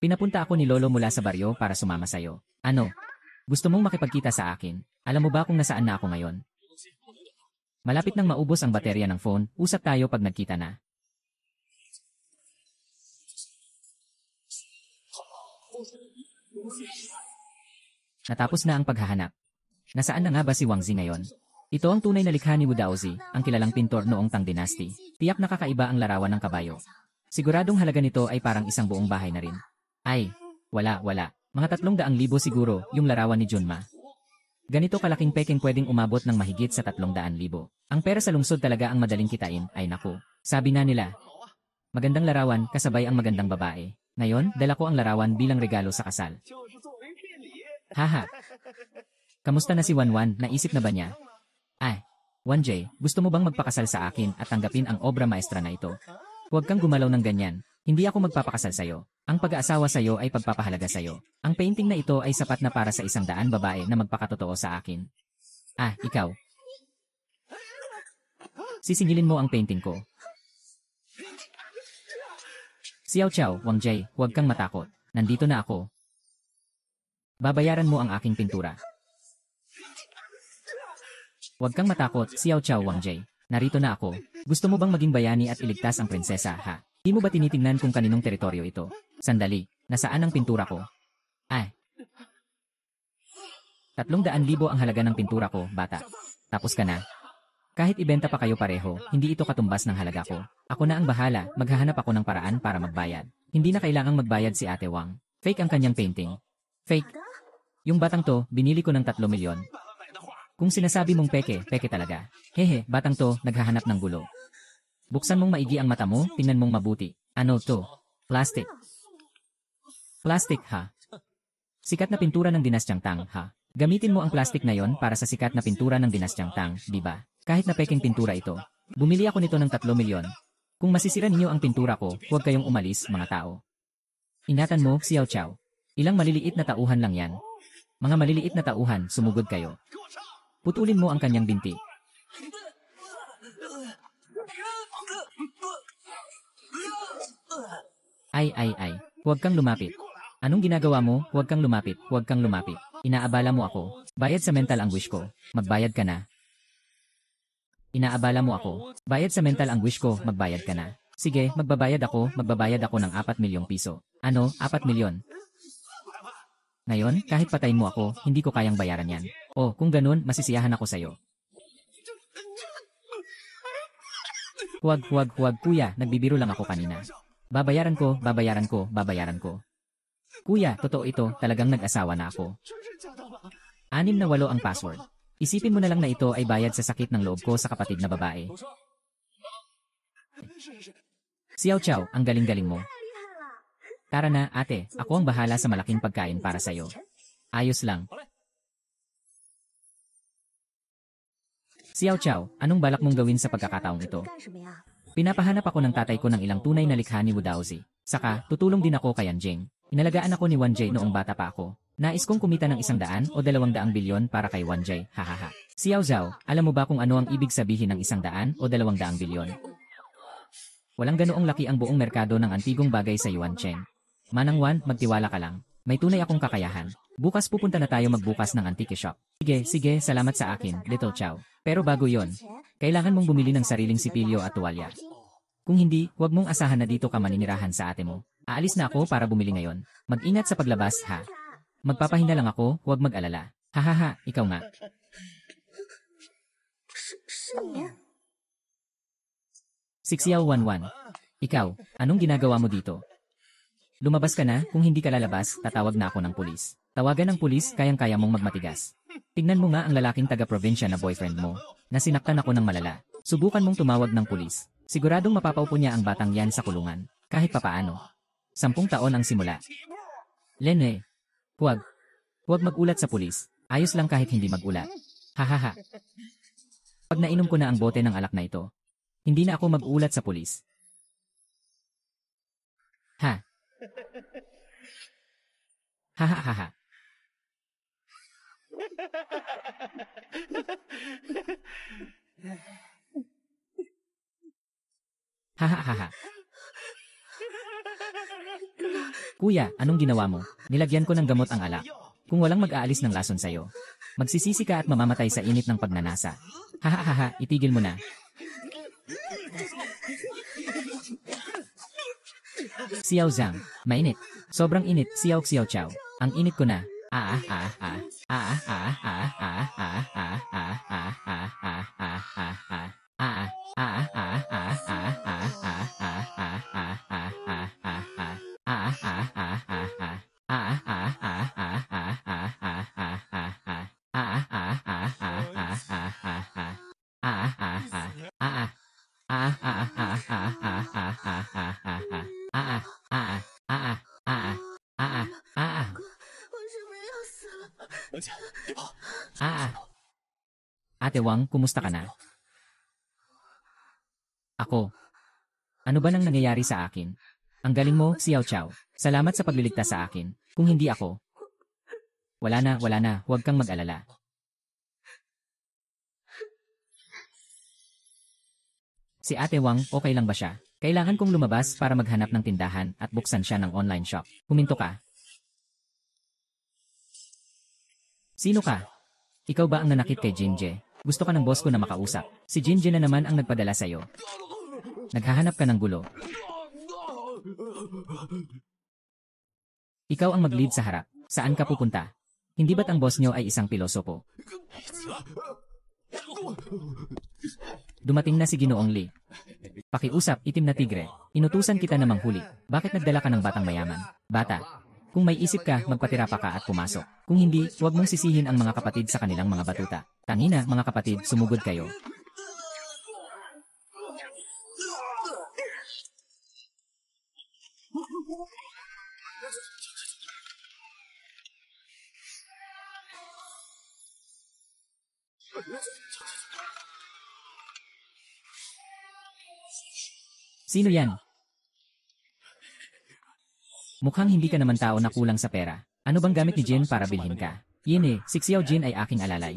Pinapunta ako ni Lolo mula sa baryo para sumama sa'yo. Ano? Gusto mong makipagkita sa akin? Alam mo ba kung nasaan na ako ngayon? Malapit nang maubos ang baterya ng phone, usap tayo pag nagkita na. Natapos na ang paghahanap. Nasaan na nga ba si Wang Zi ngayon? Ito ang tunay na likha ni Wu Daozi, ang kilalang pintor noong Tang Dynasty. Tiyak nakakaiba ang larawan ng kabayo. Siguradong halaga nito ay parang isang buong bahay na rin. Ay, wala. Mga 300,000 siguro, yung larawan ni Junma. Ganito kalaking peking pwedeng umabot ng mahigit sa 300,000. Ang pera sa lungsod talaga ang madaling kitain, ay naku. Sabi na nila, magandang larawan kasabay ang magandang babae. Ngayon, dala ko ang larawan bilang regalo sa kasal. Haha. Kamusta na si Wanwan? Naisip na ba niya? Wanjay, gusto mo bang magpakasal sa akin at tanggapin ang obra maestra na ito? Huwag kang gumalaw ng ganyan. Hindi ako magpapakasal sa'yo. Ang pag-aasawa sa'yo ay pagpapahalaga sa'yo. Ang painting na ito ay sapat na para sa 100 babae na magpakatotoo sa akin. Ikaw. Sisingilin mo ang painting ko. Xiao Chao, Wangjay, huwag kang matakot. Nandito na ako. Babayaran mo ang aking pintura. Huwag kang matakot, Xiao Chao Wangjay. Narito na ako. Gusto mo bang maging bayani at iligtas ang prinsesa, ha? Di mo ba tinitingnan kung kaninong teritoryo ito? Sandali, nasaan ang pintura ko? 300,000 ang halaga ng pintura ko, bata. Tapos ka na. Kahit ibenta pa kayo pareho, hindi ito katumbas ng halaga ko. Ako na ang bahala, maghahanap ako ng paraan para magbayad. Hindi na kailangang magbayad si Ate Wang. Fake ang kanyang painting. Fake. Yung batang to, binili ko ng 3 milyon. Kung sinasabi mong peke, peke talaga. Hehe, batang to, naghahanap ng gulo. Buksan mong maigi ang mata mo, tingnan mong mabuti. Ano to? Plastic. Plastic, ha? Sikat na pintura ng Dinastyang Tang, ha? Gamitin mo ang plastic na yon para sa sikat na pintura ng Dinastyang Tang, di ba? Kahit na peking pintura ito. Bumili ako nito ng 3 milyon. Kung masisira ninyo ang pintura ko, huwag kayong umalis, mga tao. Ingatan mo, Xiao Chao. Ilang maliliit na tauhan lang yan. Mga maliliit na tauhan, sumugod kayo. Putulin mo ang kanyang binti. Ay. Huwag kang lumapit. Anong ginagawa mo? Huwag kang lumapit. Huwag kang lumapit. Inaabala mo ako. Bayad sa mental anguish ko. Magbayad ka na. Inaabala mo ako. Bayad sa mental anguish ko. Magbayad ka na. Sige, magbabayad ako ng 4 milyong piso. Ano, 4 milyon? Ngayon, kahit patayin mo ako, hindi ko kayang bayaran yan. Kung ganun, masisiyahan ako sa'yo. Huwag, kuya, nagbibiro lang ako kanina. Babayaran ko. Kuya, totoo ito, talagang nag-asawa na ako. 6 na 8 ang password. Isipin mo na lang na ito ay bayad sa sakit ng loob ko sa kapatid na babae. Xiao Chao, ang galing-galing mo. Tara na, ate, ako ang bahala sa malaking pagkain para sa'yo. Ayos lang. Xiao Chao, anong balak mong gawin sa pagkakataong ito? Pinapahanap ako ng tatay ko ng ilang tunay na likha ni Wu Daozi. Saka, tutulong din ako kay Anjing. Inalagaan ako ni Wanjay noong bata pa ako. Nais kong kumita ng 100 o 200 bilyon para kay Wanjay, hahaha. Xiao Zhao, alam mo ba kung ano ang ibig sabihin ng 100 o 200 bilyon? Walang ganoong laki ang buong merkado ng antigong bagay sa Yuancheng. Manang Wan, magtiwala ka lang. May tunay akong kakayahan. Bukas pupunta na tayo magbukas ng antique shop. Sige, salamat sa akin, Little Chow. Pero bago yon, kailangan mong bumili ng sariling sipilyo at tuwalya. Kung hindi, huwag mong asahan na dito ka maninirahan sa ate mo. Aalis na ako para bumili ngayon. Mag-ingat sa paglabas, ha? Magpapahinga lang ako, huwag mag-alala. Hahaha, ikaw nga. Sixiao Wanwan. Ikaw, anong ginagawa mo dito? Lumabas ka na, kung hindi ka lalabas, tatawag na ako ng pulis. Tawagan ng pulis, kayang-kaya mong magmatigas. Tignan mo nga ang lalaking taga-probinsya na boyfriend mo, na sinaktan ako ng malala. Subukan mong tumawag ng pulis. Siguradong mapapaupo niya ang batang yan sa kulungan, kahit papaano. 10 taon ang simula. Lene, huwag mag-ulat sa pulis. Ayos lang kahit hindi mag-ulat. Hahaha. Pag nainom ko na ang bote ng alak na ito, hindi na ako mag-ulat sa pulis. Ha? Hahaha. Hahaha. Kuya, anong ginawa mo? Nilagyan ko ng gamot ang alak. Kung walang mag-aalis ng lason sa'yo, magsisisi ka at mamamatay sa init ng pagnanasa. Hahaha, itigil mo na. Xiao Zhang, mainit. Sobrang init, Xiao Xiao Chao. Ang init ko na. Ate Wang, kumusta ka na? Ako. Ano ba nang nangyayari sa akin? Ang galing mo, Xiao Chao. Salamat sa pagliligtas sa akin. Kung hindi ako. Wala na, huwag kang mag-alala. Si Ate Wang, okay lang ba siya? Kailangan kong lumabas para maghanap ng tindahan at buksan siya ng online shop. Huminto ka. Sino ka? Ikaw ba ang nanakit kay Jinje? Gusto ka ng boss ko na makausap. Si Jinje na naman ang nagpadala sa'yo. Naghahanap ka ng gulo. Ikaw ang mag-lead sa harap. Saan ka pupunta? Hindi ba't ang boss nyo ay isang pilosopo? Dumating na si Ginoong Li. Pakiusap, itim na tigre. Inutusan kita na manghuli. Bakit nagdala ka ng batang mayaman? Bata. Kung may isip ka, magpatira pa ka at pumasok. Kung hindi, huwag mong sisihin ang mga kapatid sa kanilang mga batuta. Tangina, mga kapatid, sumugod kayo. Sino yan? Mukhang hindi ka naman tao na kulang sa pera. Ano bang gamit ni Jin para bilhin ka? Yun si Xiao Jin ay aking alalay.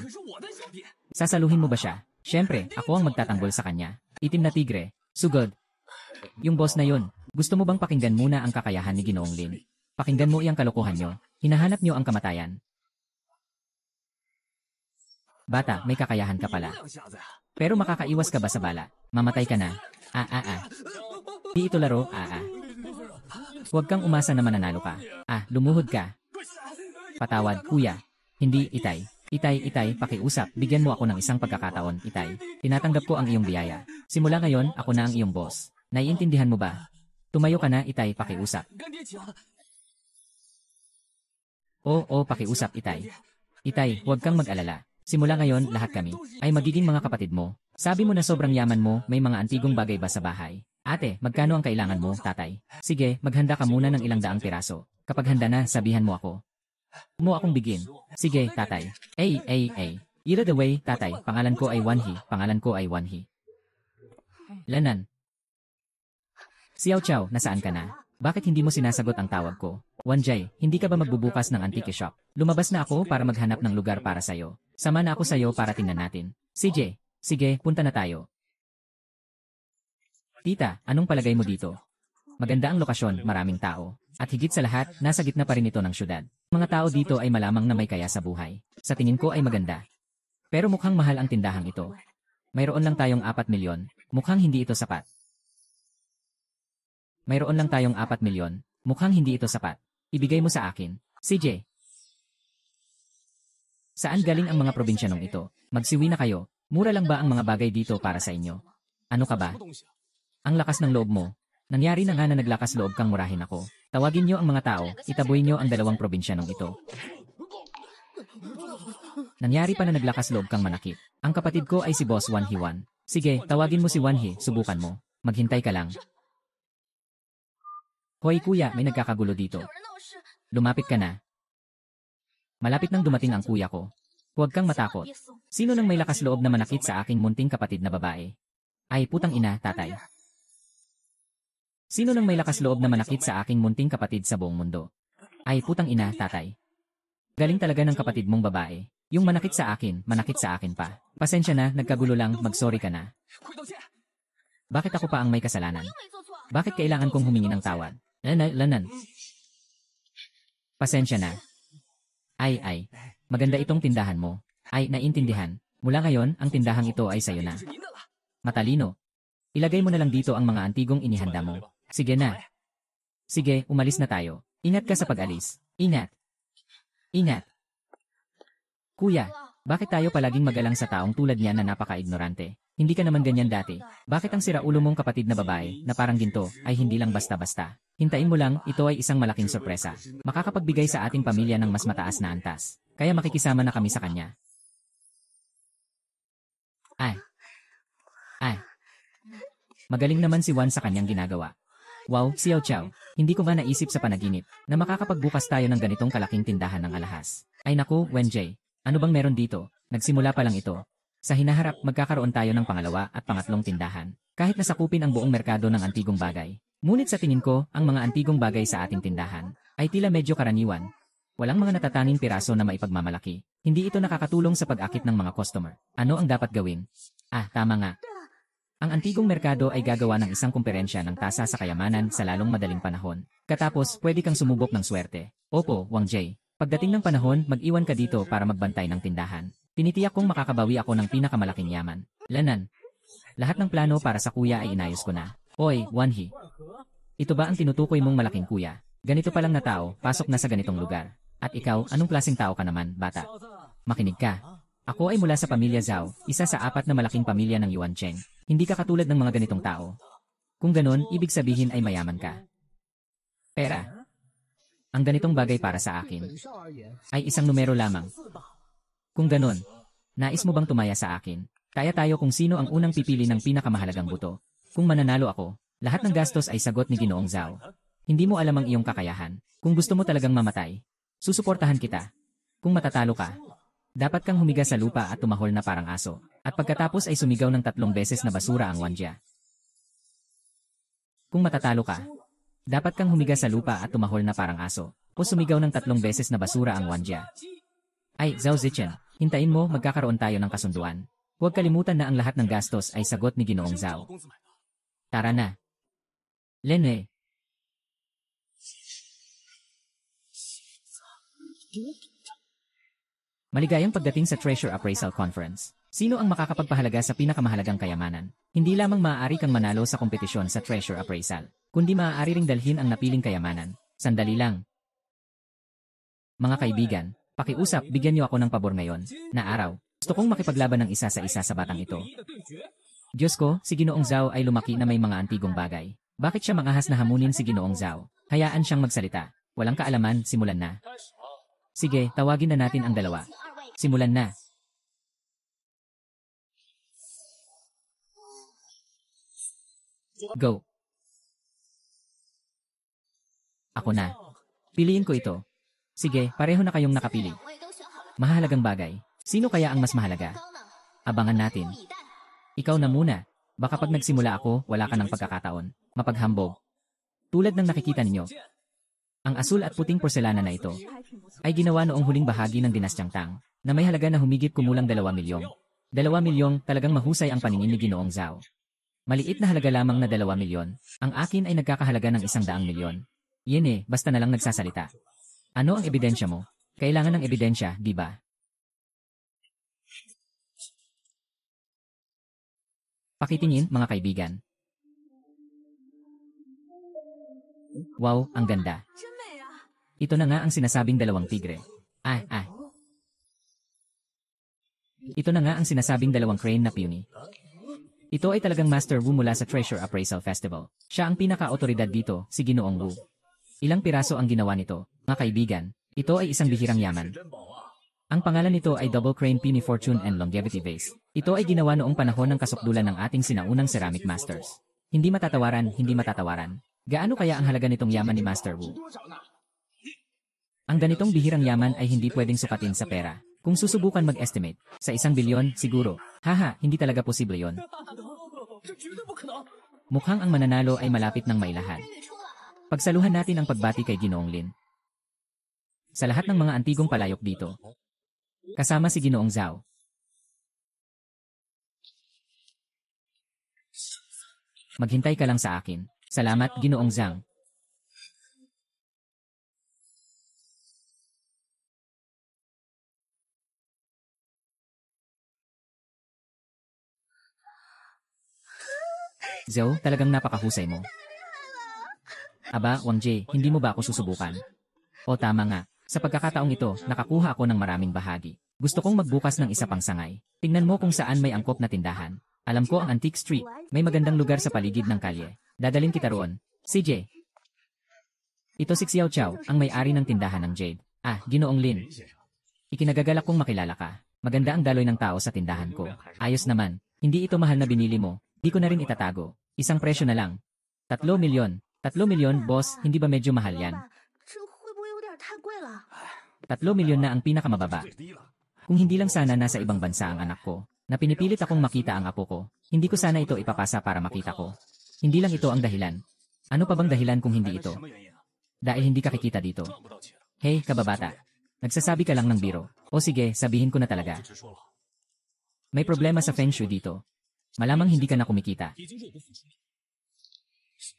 Sasaluhin mo ba siya? Siyempre, ako ang magtatanggol sa kanya. Itim na tigre. Sugod. Yung boss na yun. Gusto mo bang pakinggan muna ang kakayahan ni Ginoong Lin? Pakinggan mo iyang kalokohan nyo. Hinahanap nyo ang kamatayan. Bata, may kakayahan ka pala. Pero makakaiwas ka ba sa bala? Mamatay ka na. Di ito laro, Huwag kang umasa na mananalo ka. Lumuhod ka. Patawad, kuya. Hindi, Itay. Itay, pakiusap. Bigyan mo ako ng isang pagkakataon, Itay. Tinatanggap ko ang iyong biyaya. Simula ngayon, ako na ang iyong boss. Naiintindihan mo ba? Tumayo ka na, Itay, pakiusap. Oo, pakiusap, Itay. Itay, huwag kang mag-alala. Simula ngayon, lahat kami ay magiging mga kapatid mo. Sabi mo na sobrang yaman mo, may mga antigong bagay ba sa bahay? Ate, magkano ang kailangan mo, tatay? Sige, maghanda ka muna ng ilang daang piraso. Kapag handa na, sabihan mo ako. Mo akong bigin. Sige, tatay. Either the way, tatay, pangalan ko ay Wanhi. Lanan. Xiao Chao, nasaan ka na? Bakit hindi mo sinasagot ang tawag ko? Wanjay, hindi ka ba magbubukas ng antique shop? Lumabas na ako para maghanap ng lugar para sayo. Sama na ako sayo para tingnan natin. CJ, sige, punta na tayo. Tita, anong palagay mo dito? Maganda ang lokasyon, maraming tao. At higit sa lahat, nasa gitna pa rin ito ng syudad. Mga tao dito ay malamang na may kaya sa buhay. Sa tingin ko ay maganda. Pero mukhang mahal ang tindahang ito. Mayroon lang tayong 4 milyon. Mukhang hindi ito sapat. Mayroon lang tayong 4 milyon. Mukhang hindi ito sapat. Ibigay mo sa akin. CJ. Saan galing ang mga probinsyanong ito? Magsiwi na kayo. Mura lang ba ang mga bagay dito para sa inyo? Ano ka ba? Ang lakas ng loob mo. Nangyari na nga na naglakas loob kang murahin ako. Tawagin nyo ang mga tao, itaboy nyo ang 2 probinsyanong ito. Nangyari pa na naglakas loob kang manakit. Ang kapatid ko ay si Boss Wanhi Wan. Sige, tawagin mo si Wanhi, subukan mo. Maghintay ka lang. Hoy kuya, may nagkakagulo dito. Lumapit ka na. Malapit nang dumating ang kuya ko. Huwag kang matakot. Sino nang may lakas loob na manakit sa aking munting kapatid na babae? Ay putang ina, tatay. Sino nang may lakas loob na manakit sa aking munting kapatid sa buong mundo? Ay putang ina, tatay. Galing talaga ng kapatid mong babae. Yung manakit sa akin pa. Pasensya na, nagkagulo lang, mag-sorry ka na. Bakit ako pa ang may kasalanan? Bakit kailangan kong humingi ng tawad? Lanan. Pasensya na. Ay. Maganda itong tindahan mo. Ay, naintindihan. Mula ngayon, ang tindahang ito ay sayo na. Matalino. Ilagay mo na lang dito ang mga antigong inihanda mo. Sige na. Sige, umalis na tayo. Ingat ka sa pag-alis. Ingat. Kuya, bakit tayo palaging mag-alang sa taong tulad niya na napaka-ignorante? Hindi ka naman ganyan dati. Bakit ang siraulo mong kapatid na babae, na parang ginto, ay hindi lang basta-basta? Hintayin mo lang, ito ay isang malaking sorpresa. Makakapagbigay sa ating pamilya ng mas mataas na antas. Kaya makikisama na kami sa kanya. Ay. Magaling naman si Juan sa kanyang ginagawa. Wow, Xiao Chao. Hindi ko nga naisip sa panaginip na makakapagbukas tayo ng ganitong kalaking tindahan ng alahas. Ay naku, Wenjie. Ano bang meron dito? Nagsimula pa lang ito. Sa hinaharap, magkakaroon tayo ng pangalawa at pangatlong tindahan. Kahit nasakupin ang buong merkado ng antigong bagay. Ngunit sa tingin ko, ang mga antigong bagay sa ating tindahan ay tila medyo karaniwan. Walang mga natatanging piraso na maipagmamalaki. Hindi ito nakakatulong sa pag-akit ng mga customer. Ano ang dapat gawin? Tama nga. Ang antigong merkado ay gagawa ng isang kumperensya ng tasa sa kayamanan sa lalong madaling panahon. Katapos, pwede kang sumubok ng swerte. Opo, Wang Jie. Pagdating ng panahon, mag-iwan ka dito para magbantay ng tindahan. Tinitiyak kong makakabawi ako ng pinakamalaking yaman. Lanan. Lahat ng plano para sa kuya ay inayos ko na. Oy, Wanhi. Ito ba ang tinutukoy mong malaking kuya? Ganito pa lang na tao, pasok na sa ganitong lugar. At ikaw, anong klaseng tao ka naman, bata? Makinig ka. Ako ay mula sa pamilya Zhao, isa sa 4 na malaking pamilya ng Yuan Cheng. Hindi ka katulad ng mga ganitong tao. Kung ganon, ibig sabihin ay mayaman ka. Pera. Ang ganitong bagay para sa akin ay isang numero lamang. Kung ganon, nais mo bang tumaya sa akin? Kaya tayo kung sino ang unang pipili ng pinakamahalagang buto. Kung mananalo ako, lahat ng gastos ay sagot ni Ginoong Zhao. Hindi mo alam ang iyong kakayahan. Kung gusto mo talagang mamatay, susuportahan kita. Kung matatalo ka, dapat kang humiga sa lupa at tumahol na parang aso. At pagkatapos ay sumigaw ng 3 beses na basura ang Wanjia. Kung matatalo ka, dapat kang humiga sa lupa at tumahol na parang aso. O sumigaw ng 3 beses na basura ang Wanjia. Ay, Zhao Zichen, hintayin mo, magkakaroon tayo ng kasunduan. Huwag kalimutan na ang lahat ng gastos ay sagot ni Ginoong Zhao. Tara na. Lene. Maligayang pagdating sa Treasure Appraisal Conference. Sino ang makakapagpahalaga sa pinakamahalagang kayamanan? Hindi lamang maaari kang manalo sa kompetisyon sa Treasure Appraisal, kundi maaari ring dalhin ang napiling kayamanan. Sandali lang. Mga kaibigan, pakiusap, bigyan niyo ako ng pabor ngayon, na araw. Gusto kong makipaglaban ng isa sa isa sa batang ito. Diyos ko, si Ginoong Zhao ay lumaki na may mga antigong bagay. Bakit siya mangahas na hamunin si Ginoong Zhao? Hayaan siyang magsalita. Walang kaalaman, simulan na. Sige, tawagin na natin ang dalawa. Simulan na. Go. Ako na. Piliin ko ito. Sige, pareho na kayong nakapili. Mahalagang bagay. Sino kaya ang mas mahalaga? Abangan natin. Ikaw na muna. Baka pag nagsimula ako, wala ka ng pagkakataon. Mapaghambog. Tulad ng nakikita ninyo. Ang asul at puting porselana na ito ay ginawa noong huling bahagi ng Dinastyang Tang na may halaga na humigit kumulang 2 milyong. 2 milyong, talagang mahusay ang paningin ni Ginoong Zhao. Maliit na halaga lamang na 2 milyon. Ang akin ay nagkakahalaga ng 100 milyon. Yan basta na lang nagsasalita. Ano ang ebidensya mo? Kailangan ng ebidensya, di ba? Pakitingin, mga kaibigan. Wow, ang ganda. Ito na nga ang sinasabing 2 tigre. Ito na nga ang sinasabing 2 crane na peony. Ito ay talagang Master Wu mula sa Treasure Appraisal Festival. Siya ang pinaka-autoridad dito, si Ginoong Wu. Ilang piraso ang ginawa nito, mga kaibigan. Ito ay isang bihirang yaman. Ang pangalan nito ay Double Crane Peony Fortune and Longevity Vase. Ito ay ginawa noong panahon ng kasukdulan ng ating sinaunang ceramic masters. Hindi matatawaran, hindi matatawaran. Gaano kaya ang halaga nitong yaman ni Master Wu? Ang ganitong bihirang yaman ay hindi pwedeng sukatin sa pera. Kung susubukan mag-estimate, sa 1 bilyon, siguro. Haha, hindi talaga posible yon. Mukhang ang mananalo ay malapit ng mailahad. Pagsaluhan natin ang pagbati kay Ginoong Lin. Sa lahat ng mga antigong palayok dito, kasama si Ginoong Zhao. Maghintay ka lang sa akin. Salamat, Ginoong Zhang. Zhou, talagang napakahusay mo. Aba, Wang Jie, hindi mo ba ako susubukan? O tama nga, sa pagkakataong ito, nakakuha ako ng maraming bahagi. Gusto kong magbukas ng isa pang sangay. Tingnan mo kung saan may angkop na tindahan. Alam ko ang Antique Street, may magandang lugar sa paligid ng kalye. Dadalhin kita roon. CJ. Ito si Xiao Chao, ang may-ari ng tindahan ng Jade. Ah, Ginoong Lin. Ikinagagalak kong makilala ka. Maganda ang daloy ng tao sa tindahan ko. Ayos naman, hindi ito mahal na binili mo. Di ko na rin itatago. Isang presyo na lang. 3 milyon. 3 milyon, boss, hindi ba medyo mahal yan? 3 milyon na ang pinakamababa. Kung hindi lang sana nasa ibang bansa ang anak ko, na pinipilit akong makita ang apo ko, hindi ko sana ito ipapasa para makita ko. Hindi lang ito ang dahilan. Ano pa bang dahilan kung hindi ito? Dahil hindi ka kikita dito. Hey, kababata. Nagsasabi ka lang ng biro. O sige, sabihin ko na talaga. May problema sa feng shui dito. Malamang hindi ka na kumikita.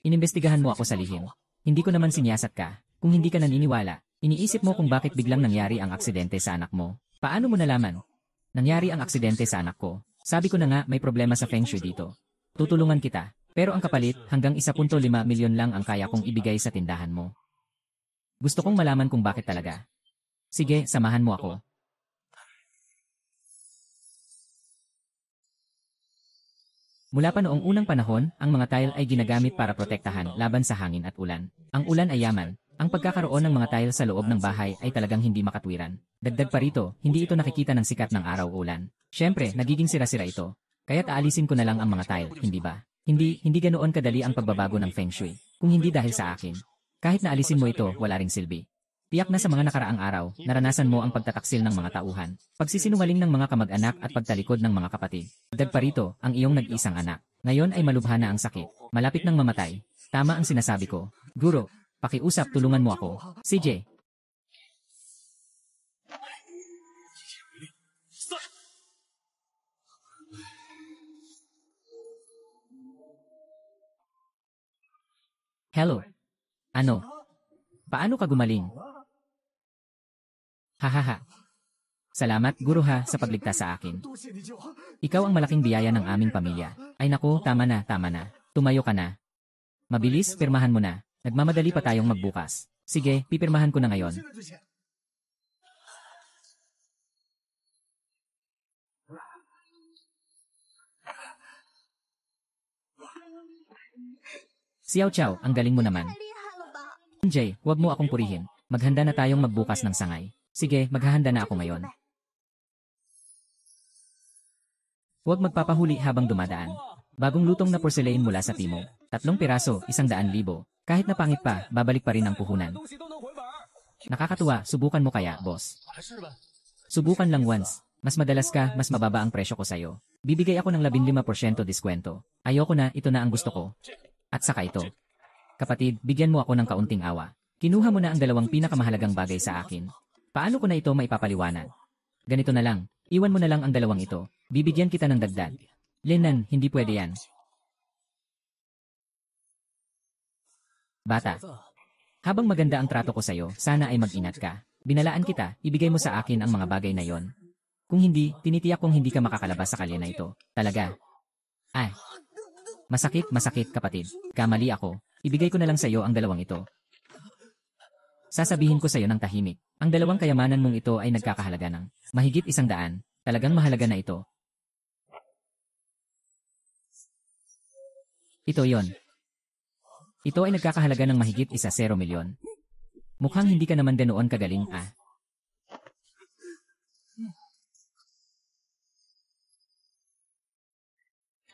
Inimbestigahan mo ako sa lihim. Hindi ko naman sinyasat ka. Kung hindi ka naniniwala, iniisip mo kung bakit biglang nangyari ang aksidente sa anak mo. Paano mo nalaman? Nangyari ang aksidente sa anak ko. Sabi ko na nga may problema sa feng shui dito. Tutulungan kita. Pero ang kapalit, hanggang 1.5 milyon lang ang kaya kong ibigay sa tindahan mo. Gusto kong malaman kung bakit talaga. Sige, samahan mo ako. Mula pa noong unang panahon, ang mga tile ay ginagamit para protektahan laban sa hangin at ulan. Ang ulan ay yaman. Ang pagkakaroon ng mga tile sa loob ng bahay ay talagang hindi makatwiran. Dagdag pa rito, hindi ito nakikita ng sikat ng araw o ulan. Siyempre, nagiging sira-sira ito. Kaya't aalisin ko na lang ang mga tile, hindi ba? Hindi ganoon kadali ang pagbabago ng feng shui. Kung hindi dahil sa akin. Kahit na alisin mo ito, wala ring silbi. Tiyak na sa mga nakaraang araw, naranasan mo ang pagtataksil ng mga tauhan, pagsisinungaling ng mga kamag-anak at pagtalikod ng mga kapatid. Dagdag pa rito, ang iyong nag-isang anak. Ngayon ay malubha na ang sakit. Malapit nang mamatay. Tama ang sinasabi ko. Guro, pakiusap, tulungan mo ako. CJ. Hello. Ano? Paano ka gumaling? Hahaha. Salamat, Guro ha, sa pagligtas sa akin. Ikaw ang malaking biyaya ng aming pamilya. Ay naku, tama na. Tumayo ka na. Mabilis, pirmahan mo na. Nagmamadali pa tayong magbukas. Sige, pipirmahan ko na ngayon. Xiao Chao, ang galing mo naman. Jay, huwag mo akong purihin. Maghanda na tayong magbukas ng sangay. Sige, maghahanda na ako ngayon. Huwag magpapahuli habang dumadaan. Bagong lutong na porcelain mula sa Timo. 3 piraso, 100,000. Kahit na pangit pa, babalik pa rin ang puhunan. Nakakatuwa, subukan mo kaya, boss. Subukan lang once. Mas madalas ka, mas mababa ang presyo ko sa'yo. Bibigay ako ng 15% diskwento. Ayoko na, ito na ang gusto ko. At saka ito. Kapatid, bigyan mo ako ng kaunting awa. Kinuha mo na ang 2 pinakamahalagang bagay sa akin. Paano ko na ito maipapaliwanag? Ganito na lang, iwan mo na lang ang 2 ito. Bibigyan kita ng dagdag. Lenan, hindi pwede yan. Bata. Habang maganda ang trato ko sa'yo, sana ay mag-ingat ka. Binalaan kita, ibigay mo sa akin ang mga bagay na yon. Kung hindi, tinitiyak kong hindi ka makakalabas sa kalye na ito. Talaga. Ay. Masakit kapatid. Kamali ako. Ibigay ko na lang sa iyo ang 2 ito. Sasabihin ko sa iyo ng tahimik. Ang 2 kayamanan mong ito ay nagkakahalaga ng mahigit 100. Talagang mahalaga na ito. Ito yon. Ito ay nagkakahalaga ng mahigit 10 milyon. Mukhang hindi ka naman ganoon kagaling, ah.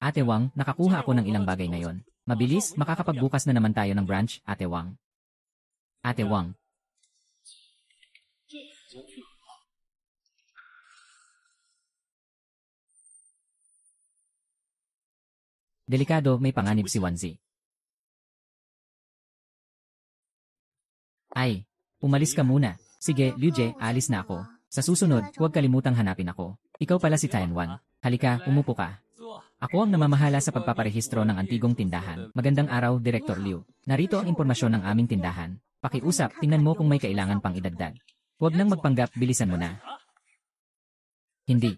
Ate Wang, nakakuha ako ng ilang bagay ngayon. Mabilis, makakapagbukas na naman tayo ng branch, Ate Wang. Ate Wang. Delikado, may panganib si Wanzi. Ay, umalis ka muna. Sige, Liu Jie, alis na ako. Sa susunod, huwag kalimutang hanapin ako. Ikaw pala si Tianwan. Halika, umupo ka. Ako ang namamahala sa pagpaparehistro ng antigong tindahan. Magandang araw, Director Liu. Narito ang impormasyon ng aming tindahan. Pakiusap, tingnan mo kung may kailangan pang idagdag. Huwag nang magpanggap, bilisan mo na. Hindi.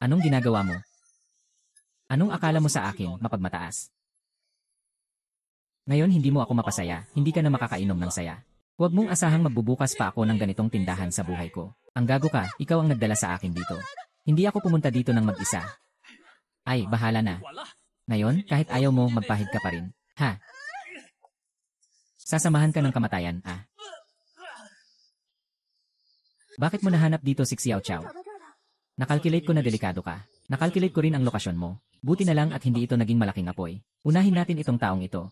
Anong ginagawa mo? Anong akala mo sa akin, mapagmataas? Ngayon hindi mo ako mapasaya, hindi ka na makakainom ng saya. Huwag mong asahang magbubukas pa ako ng ganitong tindahan sa buhay ko. Ang gago ka, ikaw ang nagdala sa akin dito. Hindi ako pumunta dito ng mag-isa. Ay, bahala na. Ngayon, kahit ayaw mo, magpahid ka pa rin. Ha? Sasamahan ka ng kamatayan, ah. Bakit mo nahanap dito si Xiao Chao? Nakalculate ko na delikado ka. Nakalculate ko rin ang lokasyon mo. Buti na lang at hindi ito naging malaking apoy. Unahin natin itong taong ito.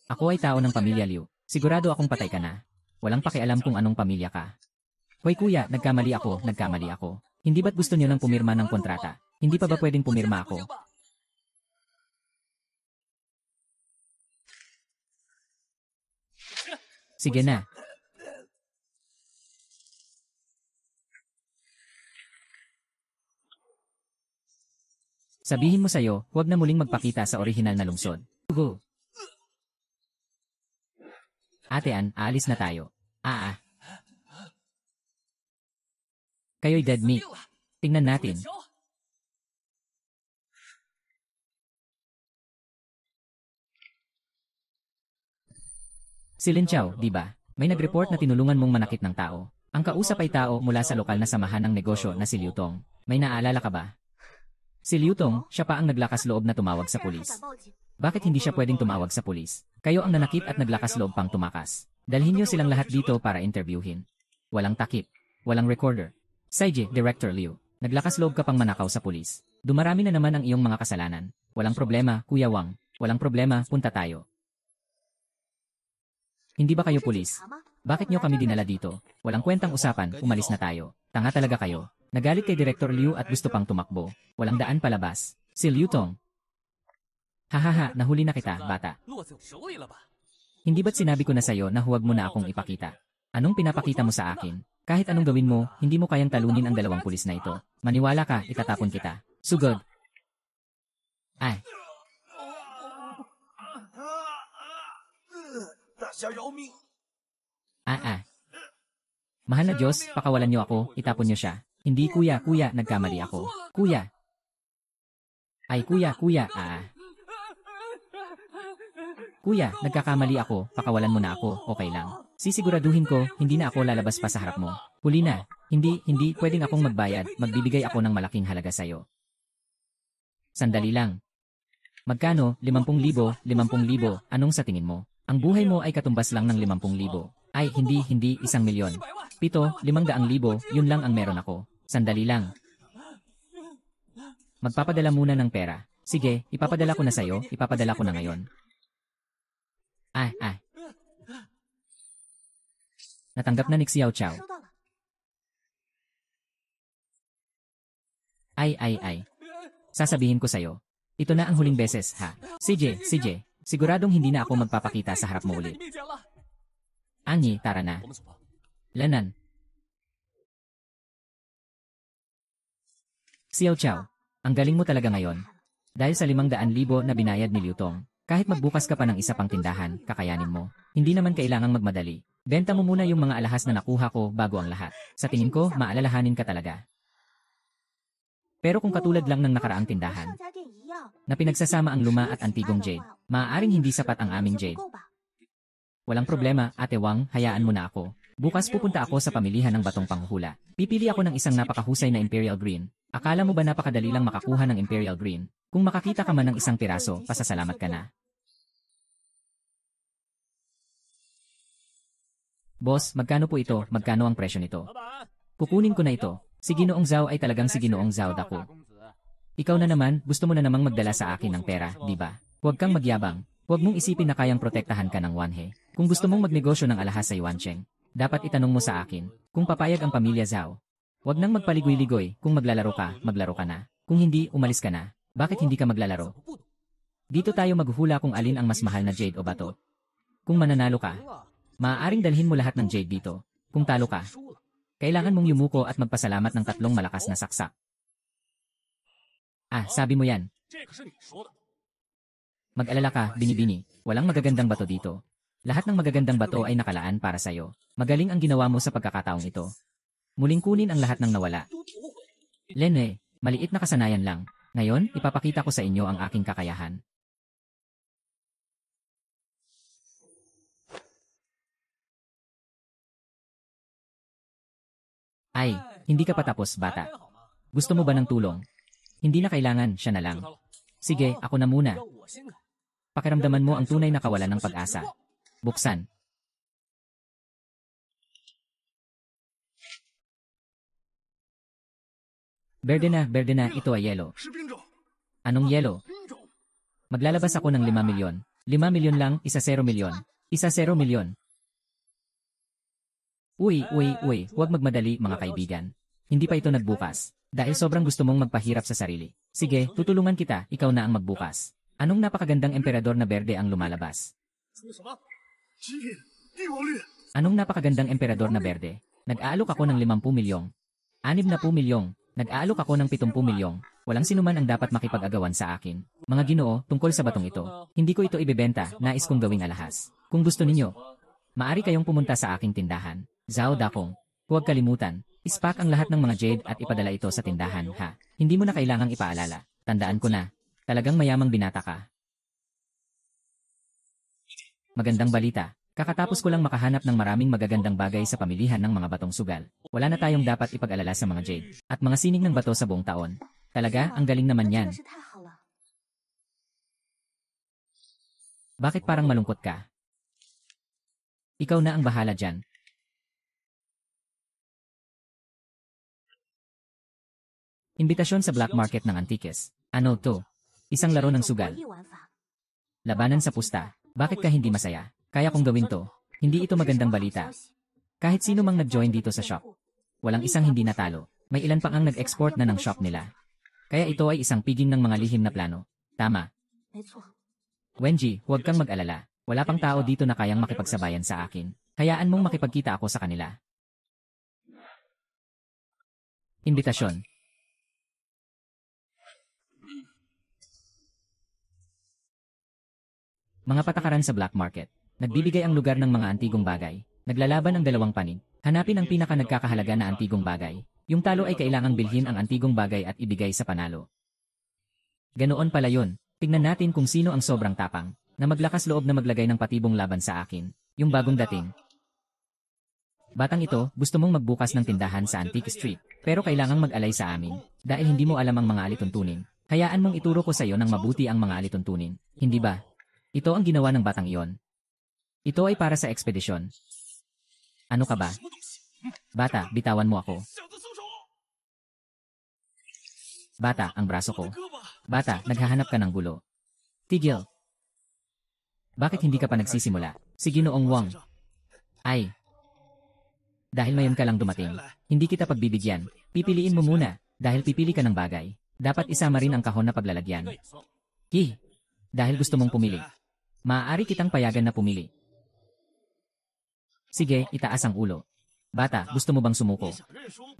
Ako ay tao ng pamilya Liu. Sigurado akong patay ka na. Walang pakialam kung anong pamilya ka. Hoy kuya, nagkamali ako. Hindi ba't gusto niyo nang pumirma ng kontrata? Hindi pa ba pwedeng pumirma ako? Sige na. Sabihin mo sa'yo, huwag na muling magpakita sa orihinal na lungsod. Go. Atean, aalis na tayo. Kayo'y dead meat. Tingnan natin. Si Lin Chao, di ba? May nag-report na tinulungan mong manakit ng tao. Ang kausap ay tao mula sa lokal na samahan ng negosyo na si Liu Tong. May naalala ka ba? Si Liu Tong, siya pa ang naglakas loob na tumawag sa pulis. Bakit hindi siya pwedeng tumawag sa pulis? Kayo ang nanakit at naglakas loob pang tumakas. Dalhin niyo silang lahat dito para interviewin. Walang takip. Walang recorder. Saiji, Director Liu, naglakas loob ka pang manakaw sa pulis. Dumarami na naman ang iyong mga kasalanan. Walang problema, Kuya Wang. Walang problema, punta tayo. Hindi ba kayo pulis? Bakit niyo kami dinala dito? Walang kwentang usapan, umalis na tayo. Tanga talaga kayo. Nagalit kay Director Liu at gusto pang tumakbo. Walang daan palabas. Si Liu Tong. Hahaha, nahuli na kita, bata. Hindi ba't sinabi ko na sa'yo na huwag mo na akong ipakita? Anong pinapakita mo sa akin? Kahit anong gawin mo, hindi mo kayang talunin ang dalawang pulis na ito. Maniwala ka, itatapon kita. Sugod. Ay. Mahal na Diyos, pakawalan niyo ako, itapon niyo siya. Hindi kuya, nagkamali ako. Kuya. Ay kuya. Kuya, nagkakamali ako, pakawalan mo na ako, okay lang. Sisiguraduhin ko, hindi na ako lalabas pa sa harap mo. Huli na. Hindi, pwedeng akong magbayad, magbibigay ako ng malaking halaga sa'yo. Sandali lang. Magkano? 50,000, 50,000, anong sa tingin mo? Ang buhay mo ay katumbas lang ng 50,000. Ay, hindi, 1,000,000. 7, 500,000, yun lang ang meron ako. Sandali lang. Magpapadala muna ng pera. Sige, ipapadala ko na sa'yo, ipapadala ko na ngayon. Natanggap na ni Xiao Chao. Ay. Sasabihin ko sa'yo. Ito na ang huling beses, ha? CJ, siguradong hindi na ako magpapakita sa harap mo ulit. Anyi, tara na. Lanan. Xiao Chao, ang galing mo talaga ngayon. Dahil sa 500,000 na binayad ni Liu Tong, kahit magbukas ka pa ng isa pang tindahan, kakayanin mo. Hindi naman kailangang magmadali. Benta mo muna yung mga alahas na nakuha ko bago ang lahat. Sa tingin ko, maalalahanin ka talaga. Pero kung katulad lang ng nakaraang tindahan, na pinagsasama ang luma at antigong jade, maaaring hindi sapat ang aming jade. Walang problema, Ate Wang, hayaan mo na ako. Bukas pupunta ako sa pamilihan ng batong panghuhula. Pipili ako ng isang napakahusay na Imperial Green. Akala mo ba napakadali lang makakuha ng Imperial Green? Kung makakita ka man ng isang piraso, pasasalamat ka na. Boss, magkano po ito? Magkano ang presyo nito? Kukunin ko na ito. Si Ginoong Zhao ay talagang si Ginoong Zhao dako. Ikaw na naman, gusto mo na namang magdala sa akin ng pera, di ba? Huwag kang magyabang. Huwag mong isipin na kayang protektahan ka ng Wanhe. Kung gusto mong magnegosyo ng alahas sa Yuancheng, dapat itanong mo sa akin kung papayag ang pamilya Zhao. Huwag nang magpaligoy-ligoy, kung maglaro ka na. Kung hindi, umalis ka na. Bakit hindi ka maglalaro? Dito tayo maghuhula kung alin ang mas mahal na jade o bato. Kung mananalo ka, maaaring dalhin mo lahat ng jade dito. Kung talo ka, kailangan mong yumuko at magpasalamat ng 3 malakas na saksak. Sabi mo yan. Mag-alala ka, Binibini. Walang magagandang bato dito. Lahat ng magagandang bato ay nakalaan para sa'yo. Magaling ang ginawa mo sa pagkakataong ito. Muling kunin ang lahat ng nawala. Lene, maliit na kasanayan lang. Ngayon, ipapakita ko sa inyo ang aking kakayahan. Ay, hindi ka pa tapos, bata. Gusto mo ba ng tulong? Hindi na kailangan, siya na lang. Sige, ako na muna. Pakiramdaman mo ang tunay na kawalan ng pag-asa. Buksan. Berde na, ito ay yelo. Anong yelo? Maglalabas ako ng 5 milyon. 5 milyon lang, 1-0 milyon. 1-0 milyon. Uy, huwag magmadali mga kaibigan. Hindi pa ito nagbukas. Dahil sobrang gusto mong magpahirap sa sarili. Sige, tutulungan kita, ikaw na ang magbukas. Anong napakagandang emperador na berde ang lumalabas? Anong napakagandang emperador na berde? Nag-aalok ako ng 50 milyong. 60 milyong. Nag-aalok ako ng 70 milyong. Walang sinuman ang dapat makipag-agawan sa akin. Mga Ginoo, tungkol sa batong ito, hindi ko ito ibebenta, nais kong gawing alahas. Kung gusto ninyo, maari kayong pumunta sa aking tindahan. Zhao Dakong. Huwag kalimutan, ispak ang lahat ng mga jade at ipadala ito sa tindahan, ha? Hindi mo na kailangang ipaalala. Tandaan ko na. Talagang mayamang binata ka. Magandang balita. Kakatapos ko lang makahanap ng maraming magagandang bagay sa pamilihan ng mga batong sugal. Wala na tayong dapat ipag-alala sa mga jade. At mga sining ng bato sa buong taon. Talaga, ang galing naman yan. Bakit parang malungkot ka? Ikaw na ang bahala dyan. Imbitasyon sa black market ng antikes. Ano to? Isang laro ng sugal. Labanan sa pusta. Bakit ka hindi masaya? Kaya kong gawin to. Hindi ito magandang balita. Kahit sino mang nag-join dito sa shop. Walang isang hindi natalo. May ilan pang ang nag-export na ng shop nila. Kaya ito ay isang piging ng mga lihim na plano. Tama. Wenji, huwag kang mag-alala. Wala pang tao dito na kayang makipagsabayan sa akin. Hayaan mong makipagkita ako sa kanila. Imbitasyon. Mga patakaran sa black market. Nagbibigay ang lugar ng mga antigong bagay. Naglalaban ang dalawang panig. Hanapin ang pinaka nagkakahalaga na antigong bagay. Yung talo ay kailangang bilhin ang antigong bagay at ibigay sa panalo. Ganoon pala yun. Tingnan natin kung sino ang sobrang tapang, na maglakas loob na maglagay ng patibong laban sa akin. Yung bagong dating. Batang ito, gusto mong magbukas ng tindahan sa Antique Street, pero kailangang mag-alay sa amin, dahil hindi mo alam ang mga alituntunin. Hayaan mong ituro ko sa iyo ng mabuti ang mga alituntunin. Hindi ba? Ito ang ginawa ng batang iyon. Ito ay para sa ekspedisyon. Ano ka ba? Bata, bitawan mo ako. Bata, ang braso ko. Bata, naghahanap ka ng gulo. Tigil. Bakit hindi ka pa nagsisimula? Si Ginoong Wang. Ay. Dahil mayon ka lang dumating. Hindi kita pagbibigyan. Pipiliin mo muna. Dahil pipili ka ng bagay. Dapat isama rin ang kahon na paglalagyan. Dahil gusto mong pumili. Maaari kitang payagan na pumili. Sige, itaas ang ulo. Bata, gusto mo bang sumuko?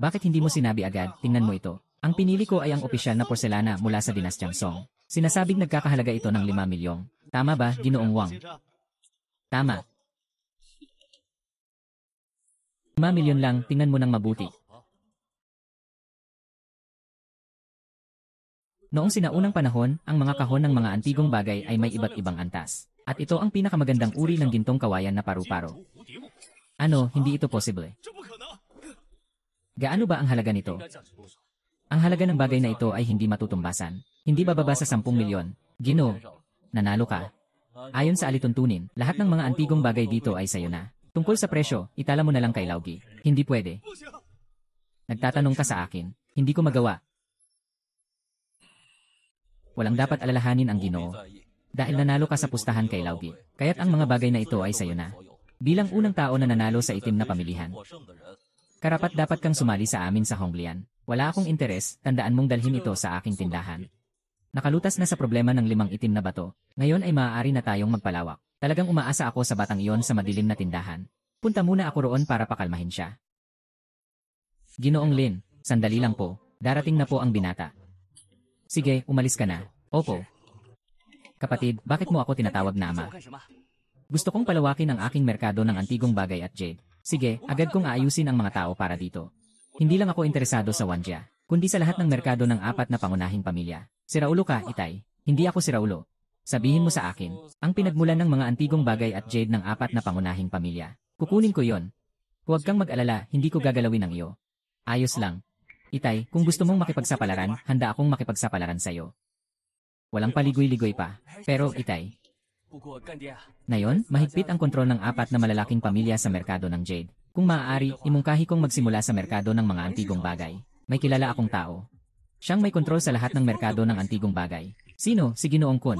Bakit hindi mo sinabi agad? Tingnan mo ito. Ang pinili ko ay ang opisyal na porselana mula sa dinastyang Song. Sinasabing nagkakahalaga ito ng 5 milyong. Tama ba, Ginoong Wang? Tama. 5 milyon lang, tingnan mo ng mabuti. Noong sinaunang panahon, ang mga kahon ng mga antigong bagay ay may iba't ibang antas. At ito ang pinakamagandang uri ng gintong kawayan na paru-paro. Ano, hindi ito posible. Gaano ba ang halaga nito? Ang halaga ng bagay na ito ay hindi matutumbasan. Hindi bababa sa 10 milyon. Ginoo, nanalo ka. Ayon sa alituntunin, lahat ng mga antigong bagay dito ay sayo na. Tungkol sa presyo, itala mo na lang kay Laugi. Hindi pwede. Nagtatanong ka sa akin. Hindi ko magawa. Walang dapat alalahanin ang Ginoo. Dahil nanalo ka sa pustahan kay Laugi. Kaya't ang mga bagay na ito ay sayo na. Bilang unang tao na nanalo sa itim na pamilihan. Karapat dapat kang sumali sa amin sa Honglian. Wala akong interes, tandaan mong dalhin ito sa aking tindahan. Nakalutas na sa problema ng 5 itim na bato. Ngayon ay maaari na tayong magpalawak. Talagang umaasa ako sa batang iyon sa madilim na tindahan. Punta muna ako roon para pakalmahin siya. Ginoong Lin, sandali lang po. Darating na po ang binata. Sige, umalis ka na. Opo. Kapatid, bakit mo ako tinatawag na ama? Gusto kong palawakin ang aking merkado ng antigong bagay at jade. Sige, agad kong aayusin ang mga tao para dito. Hindi lang ako interesado sa Wanjia, kundi sa lahat ng merkado ng apat na pangunahing pamilya. Si Raulo ka, Itay. Hindi ako si Raulo. Sabihin mo sa akin, ang pinagmulan ng mga antigong bagay at jade ng apat na pangunahing pamilya. Kukunin ko yon. Huwag kang mag-alala, hindi ko gagalawin ang iyo. Ayos lang. Itay, kung gusto mong makipagsapalaran, handa akong makipagsapalaran sa'yo. Walang paligoy-ligoy pa. Pero, Itay. Ngayon, mahigpit ang kontrol ng apat na malalaking pamilya sa merkado ng jade. Kung maaari, imungkahi kong magsimula sa merkado ng mga antigong bagay. May kilala akong tao. Siyang may kontrol sa lahat ng merkado ng antigong bagay. Sino? Si Ginoong Kun.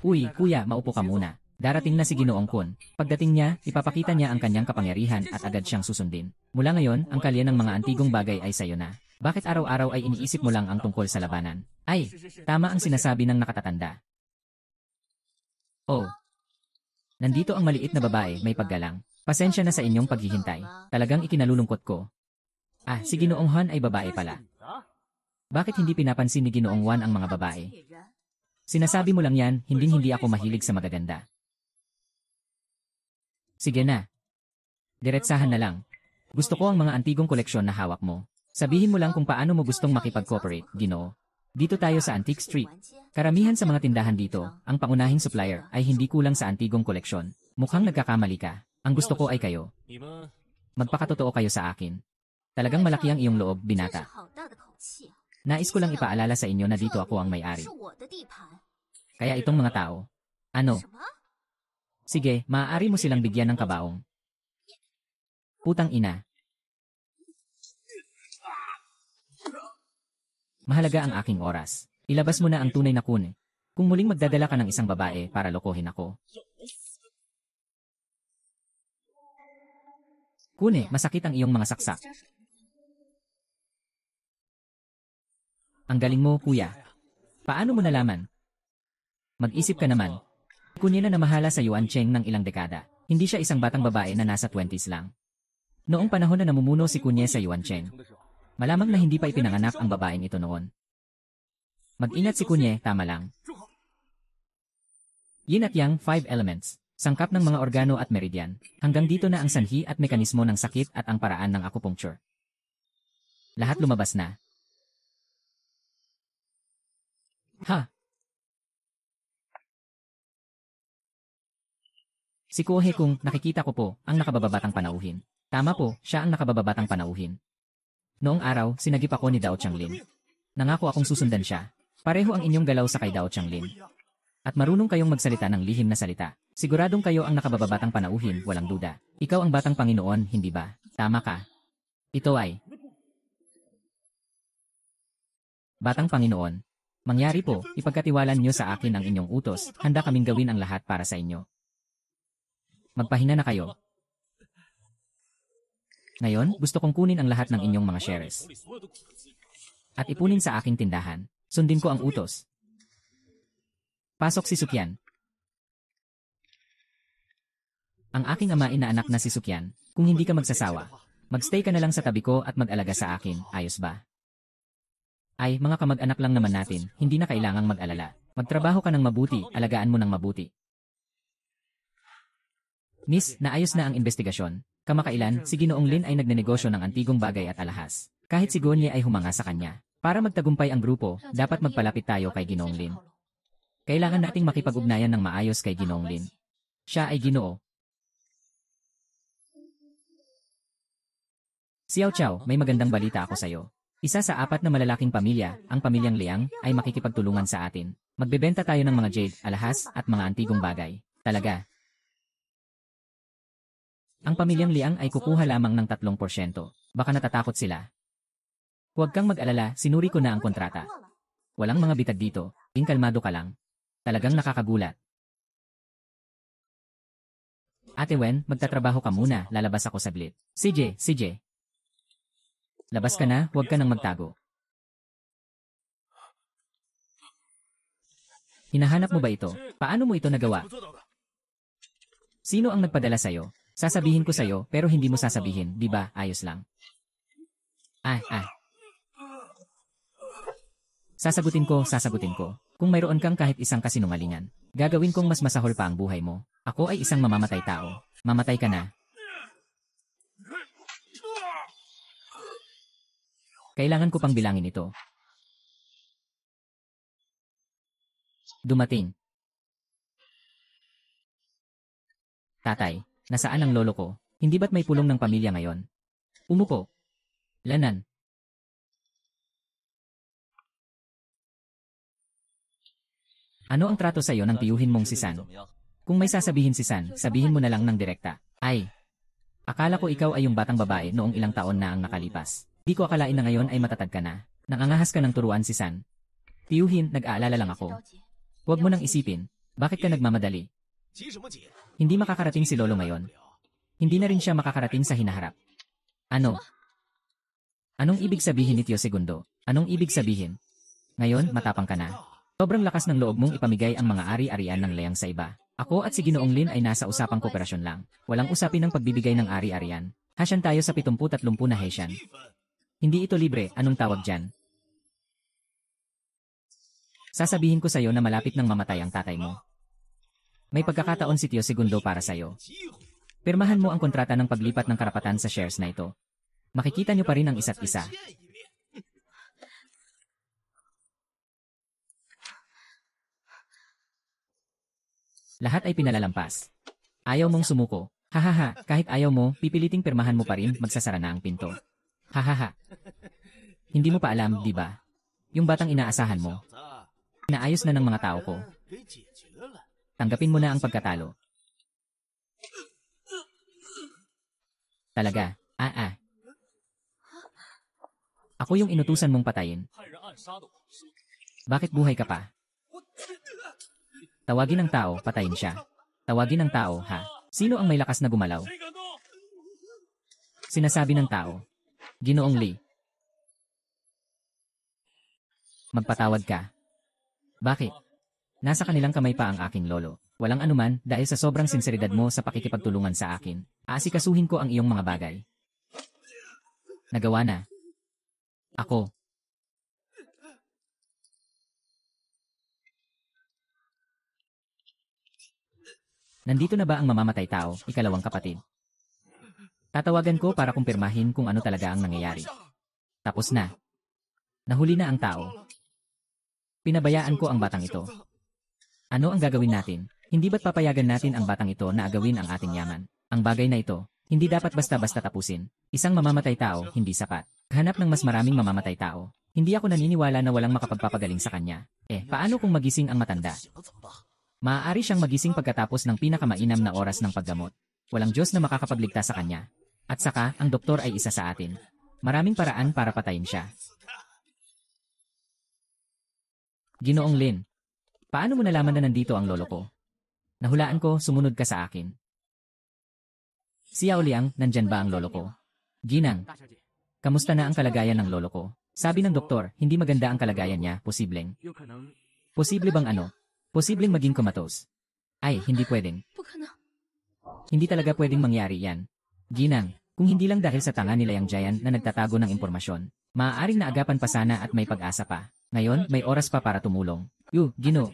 Uy, kuya, maupo ka muna. Darating na si Ginoong Kun. Pagdating niya, ipapakita niya ang kanyang kapangyarihan at agad siyang susundin. Mula ngayon, ang kalye ng mga antigong bagay ay sayo na. Bakit araw-araw ay iniisip mo lang ang tungkol sa labanan? Ay, tama ang sinasabi ng nakatatanda. Oh. Nandito ang maliit na babae, may paggalang. Pasensya na sa inyong paghihintay. Talagang ikinalulungkot ko. Ah, si Ginoong Han ay babae pala. Bakit hindi pinapansin ni Ginoong Wan ang mga babae? Sinasabi mo lang yan, hindi ako mahilig sa magaganda. Sige na. Diretsahan na lang. Gusto ko ang mga antigong koleksyon na hawak mo. Sabihin mo lang kung paano mo gustong makipag-cooperate, Ginoo. Dito tayo sa Antique Street. Karamihan sa mga tindahan dito, ang pangunahing supplier ay hindi kulang sa antigong koleksyon. Mukhang nagkakamali ka. Ang gusto ko ay kayo. Magpakatotoo kayo sa akin. Talagang malaki ang iyong loob, binata. Nais ko lang ipaalala sa inyo na dito ako ang may-ari. Kaya itong mga tao. Ano? Sige, maaari mo silang bigyan ng kabaong. Putang ina. Mahalaga ang aking oras. Ilabas mo na ang tunay na kun. Kung muling magdadala ka ng isang babae para lokohin ako. Kune, masakit ang iyong mga saksak. Ang galing mo, kuya. Paano mo nalaman? Mag-isip ka naman. Kunye na namahala sa Yuan Cheng ng ilang dekada. Hindi siya isang batang babae na nasa 20s lang. Noong panahon na namumuno si Kunye sa Yuan Cheng, malamang na hindi pa ipinanganak ang babaeng ito noon. Mag-ingat si Kunye, tama lang. Yin at Yang, 5 elements. Sangkap ng mga organo at meridian. Hanggang dito na ang sanhi at mekanismo ng sakit at ang paraan ng acupuncture. Lahat lumabas na. Ha? Si Kuohe kung nakikita ko po ang nakabababatang panauhin. Tama po, siya ang nakabababatang panauhin. Noong araw, sinagip ako ni Dao Changlin. Nangako akong susundan siya. Pareho ang inyong galaw sa kay Dao Changlin. At marunong kayong magsalita ng lihim na salita. Siguradong kayo ang nakabababatang panauhin, walang duda. Ikaw ang batang Panginoon, hindi ba? Tama ka. Ito ay Batang Panginoon. Mangyari po, ipagkatiwalan niyo sa akin ang inyong utos. Handa kaming gawin ang lahat para sa inyo. Magpahina na kayo. Ngayon, gusto kong kunin ang lahat ng inyong mga shares. At ipunin sa aking tindahan. Sundin ko ang utos. Pasok si Sukyan. Ang aking ama inaanak na si Sukyan. Kung hindi ka magsasawa, magstay ka na lang sa tabi ko at mag-alaga sa akin, ayos ba? Ay, mga kamag-anak lang naman natin, hindi na kailangang mag-alala. Magtrabaho ka ng mabuti, alagaan mo ng mabuti. Miss, naayos na ang investigasyon. Kamakailan, si Ginoong Lin ay nagnenegosyo ng antigong bagay at alahas. Kahit si Gonye ay humanga sa kanya. Para magtagumpay ang grupo, dapat magpalapit tayo kay Ginoong Lin. Kailangan nating makipag-ugnayan ng maayos kay Ginoong Lin. Siya ay Ginoo. Xiao Chao, may magandang balita ako sa'yo. Isa sa 4 na malalaking pamilya, ang pamilyang Liang, ay makikipagtulungan sa atin. Magbebenta tayo ng mga jade, alahas, at mga antigong bagay. Talaga. Ang pamilyang Liang ay kukuha lamang ng 3%. Baka natatakot sila. Huwag kang mag-alala, sinuri ko na ang kontrata. Walang mga bitag dito, kalmado ka lang. Talagang nakakagulat. Ate Wen, magtatrabaho ka muna, lalabas ako saglit. CJ. Labas ka na, huwag ka nang magtago. Hinahanap mo ba ito? Paano mo ito nagawa? Sino ang nagpadala sa'yo? Sasabihin ko sa'yo, pero hindi mo sasabihin, di ba? Ayos lang. Sasagutin ko, sasagutin ko. Kung mayroon kang kahit isang kasinungalingan, gagawin kong mas masahol pa ang buhay mo. Ako ay isang mamamatay tao. Mamatay ka na. Kailangan ko pang bilangin ito. Dumating. Tatay, nasaan ang lolo ko? Hindi ba't may pulong ng pamilya ngayon? Umupo. Lanan. Ano ang trato sa'yo ng tiyuhin mong si San? Kung may sasabihin si San, sabihin mo na lang ng direkta. Ay, akala ko ikaw ay yung batang babae noong ilang taon na ang nakalipas. Di ko akalain na ngayon ay matatag ka na. Nangangahas ka ng turuan si San. Tiyuhin, nag-aalala lang ako. Huwag mo nang isipin. Bakit ka nagmamadali? Hindi makakarating si Lolo ngayon. Hindi na rin siya makakarating sa hinaharap. Ano? Anong ibig sabihin ni Tio Segundo? Anong ibig sabihin? Ngayon, matapang ka na. Sobrang lakas ng loob mong ipamigay ang mga ari-arian ng leyang sa iba. Ako at si Ginoong Lin ay nasa usapang kooperasyon lang. Walang usapin ng pagbibigay ng ari-arian. Hasyan tayo sa 70-30 na Haitian. Hindi ito libre, anong tawag dyan? Sasabihin ko sa'yo na malapit nang mamatay ang tatay mo. May pagkakataon si Tio Segundo para sa'yo. Pirmahan mo ang kontrata ng paglipat ng karapatan sa shares na ito. Makikita nyo pa rin ang isa't isa. Lahat ay pinalalampas. Ayaw mong sumuko. Hahaha, kahit ayaw mo, pipiliting pirmahan mo pa rin, magsasara na ang pinto. Hahaha. Hindi mo pa alam, di ba? Yung batang inaasahan mo. Naayos na ng mga tao ko. Tanggapin mo na ang pagkatalo. Talaga, Ako yung inutusan mong patayin. Bakit buhay ka pa? Tawagin ng tao, patayin siya. Tawagin ng tao, ha? Sino ang may lakas na gumalaw? Sinasabi ng tao. Ginoong Lee. Magpatawad ka. Bakit? Nasa kanilang kamay pa ang aking lolo. Walang anuman dahil sa sobrang sinseridad mo sa pakikipagtulungan sa akin. Aasikasuhin ko ang iyong mga bagay. Nagawa na. Ako. Nandito na ba ang mamamatay tao, ikalawang kapatid? Tatawagan ko para kumpirmahin kung ano talaga ang nangyayari. Tapos na. Nahuli na ang tao. Pinabayaan ko ang batang ito. Ano ang gagawin natin? Hindi ba't papayagan natin ang batang ito na agawin ang ating yaman? Ang bagay na ito, hindi dapat basta-basta tapusin. Isang mamamatay tao, hindi sapat. Hanap ng mas maraming mamamatay tao. Hindi ako naniniwala na walang makapagpapagaling sa kanya. Paano kung magising ang matanda? Maaari siyang magising pagkatapos ng pinakamainam na oras ng paggamot. Walang Diyos na makakapagligtas sa kanya. At saka, ang doktor ay isa sa atin. Maraming paraan para patayin siya. Ginoong Lin, paano mo nalaman na nandito ang lolo ko? Nahulaan ko, sumunod ka sa akin. Si Yao Liang, nandyan ba ang lolo ko? Ginang, kamusta na ang kalagayan ng lolo ko? Sabi ng doktor, hindi maganda ang kalagayan niya, posibleng. Posible bang ano? Posibleng maging comatose. Ay, hindi pwedeng. Hindi talaga pwedeng mangyari yan. Ginang, kung hindi lang dahil sa tanga nila yung giant na nagtatago ng impormasyon, maaaring naagapan pa sana at may pag-asa pa. Ngayon, may oras pa para tumulong. Gino.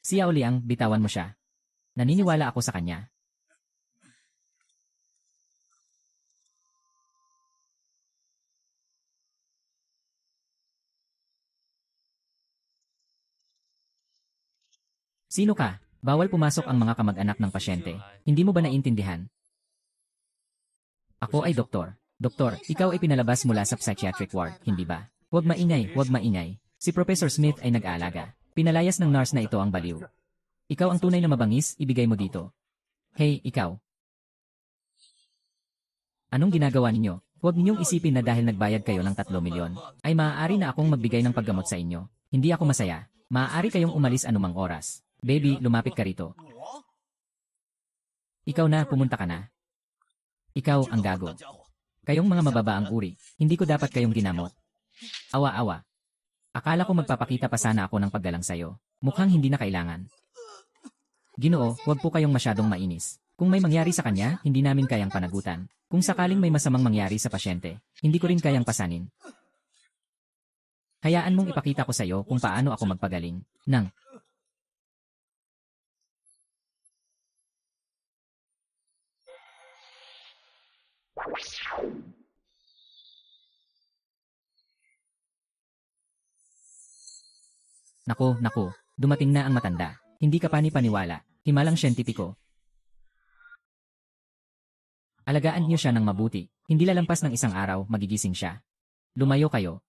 Si Yao Liang, bitawan mo siya. Naniniwala ako sa kanya. Sino ka? Bawal pumasok ang mga kamag-anak ng pasyente. Hindi mo ba naiintindihan? Ako ay doktor. Doktor, ikaw ay pinalabas mula sa psychiatric ward, hindi ba? Huwag maingay, huwag maingay. Si Professor Smith ay nag-aalaga. Pinalayas ng nurse na ito ang baliw. Ikaw ang tunay na mabangis, ibigay mo dito. Hey, ikaw. Anong ginagawa ninyo? Huwag ninyong isipin na dahil nagbayad kayo ng 3 milyon, ay maaari na akong magbigay ng paggamot sa inyo. Hindi ako masaya. Maaari kayong umalis anumang oras. Baby, lumapit ka rito. Ikaw na, pumunta ka na. Ikaw ang gago. Kayong mga mababa ang uri. Hindi ko dapat kayong ginamot. Awa-awa. Akala ko magpapakita pa sana ako ng paggalang sayo. Mukhang hindi na kailangan. Ginoo, huwag po kayong masyadong mainis. Kung may mangyari sa kanya, hindi namin kayang panagutan. Kung sakaling may masamang mangyari sa pasyente, hindi ko rin kayang pasanin. Hayaan mong ipakita ko sa'yo kung paano ako magpagaling. Nang, naku, dumating na ang matanda. Hindi ka pani-paniwala. Himalang siyentipiko. Alagaan niyo siya ng mabuti. Hindi lalampas ng isang araw, magigising siya. Lumayo kayo.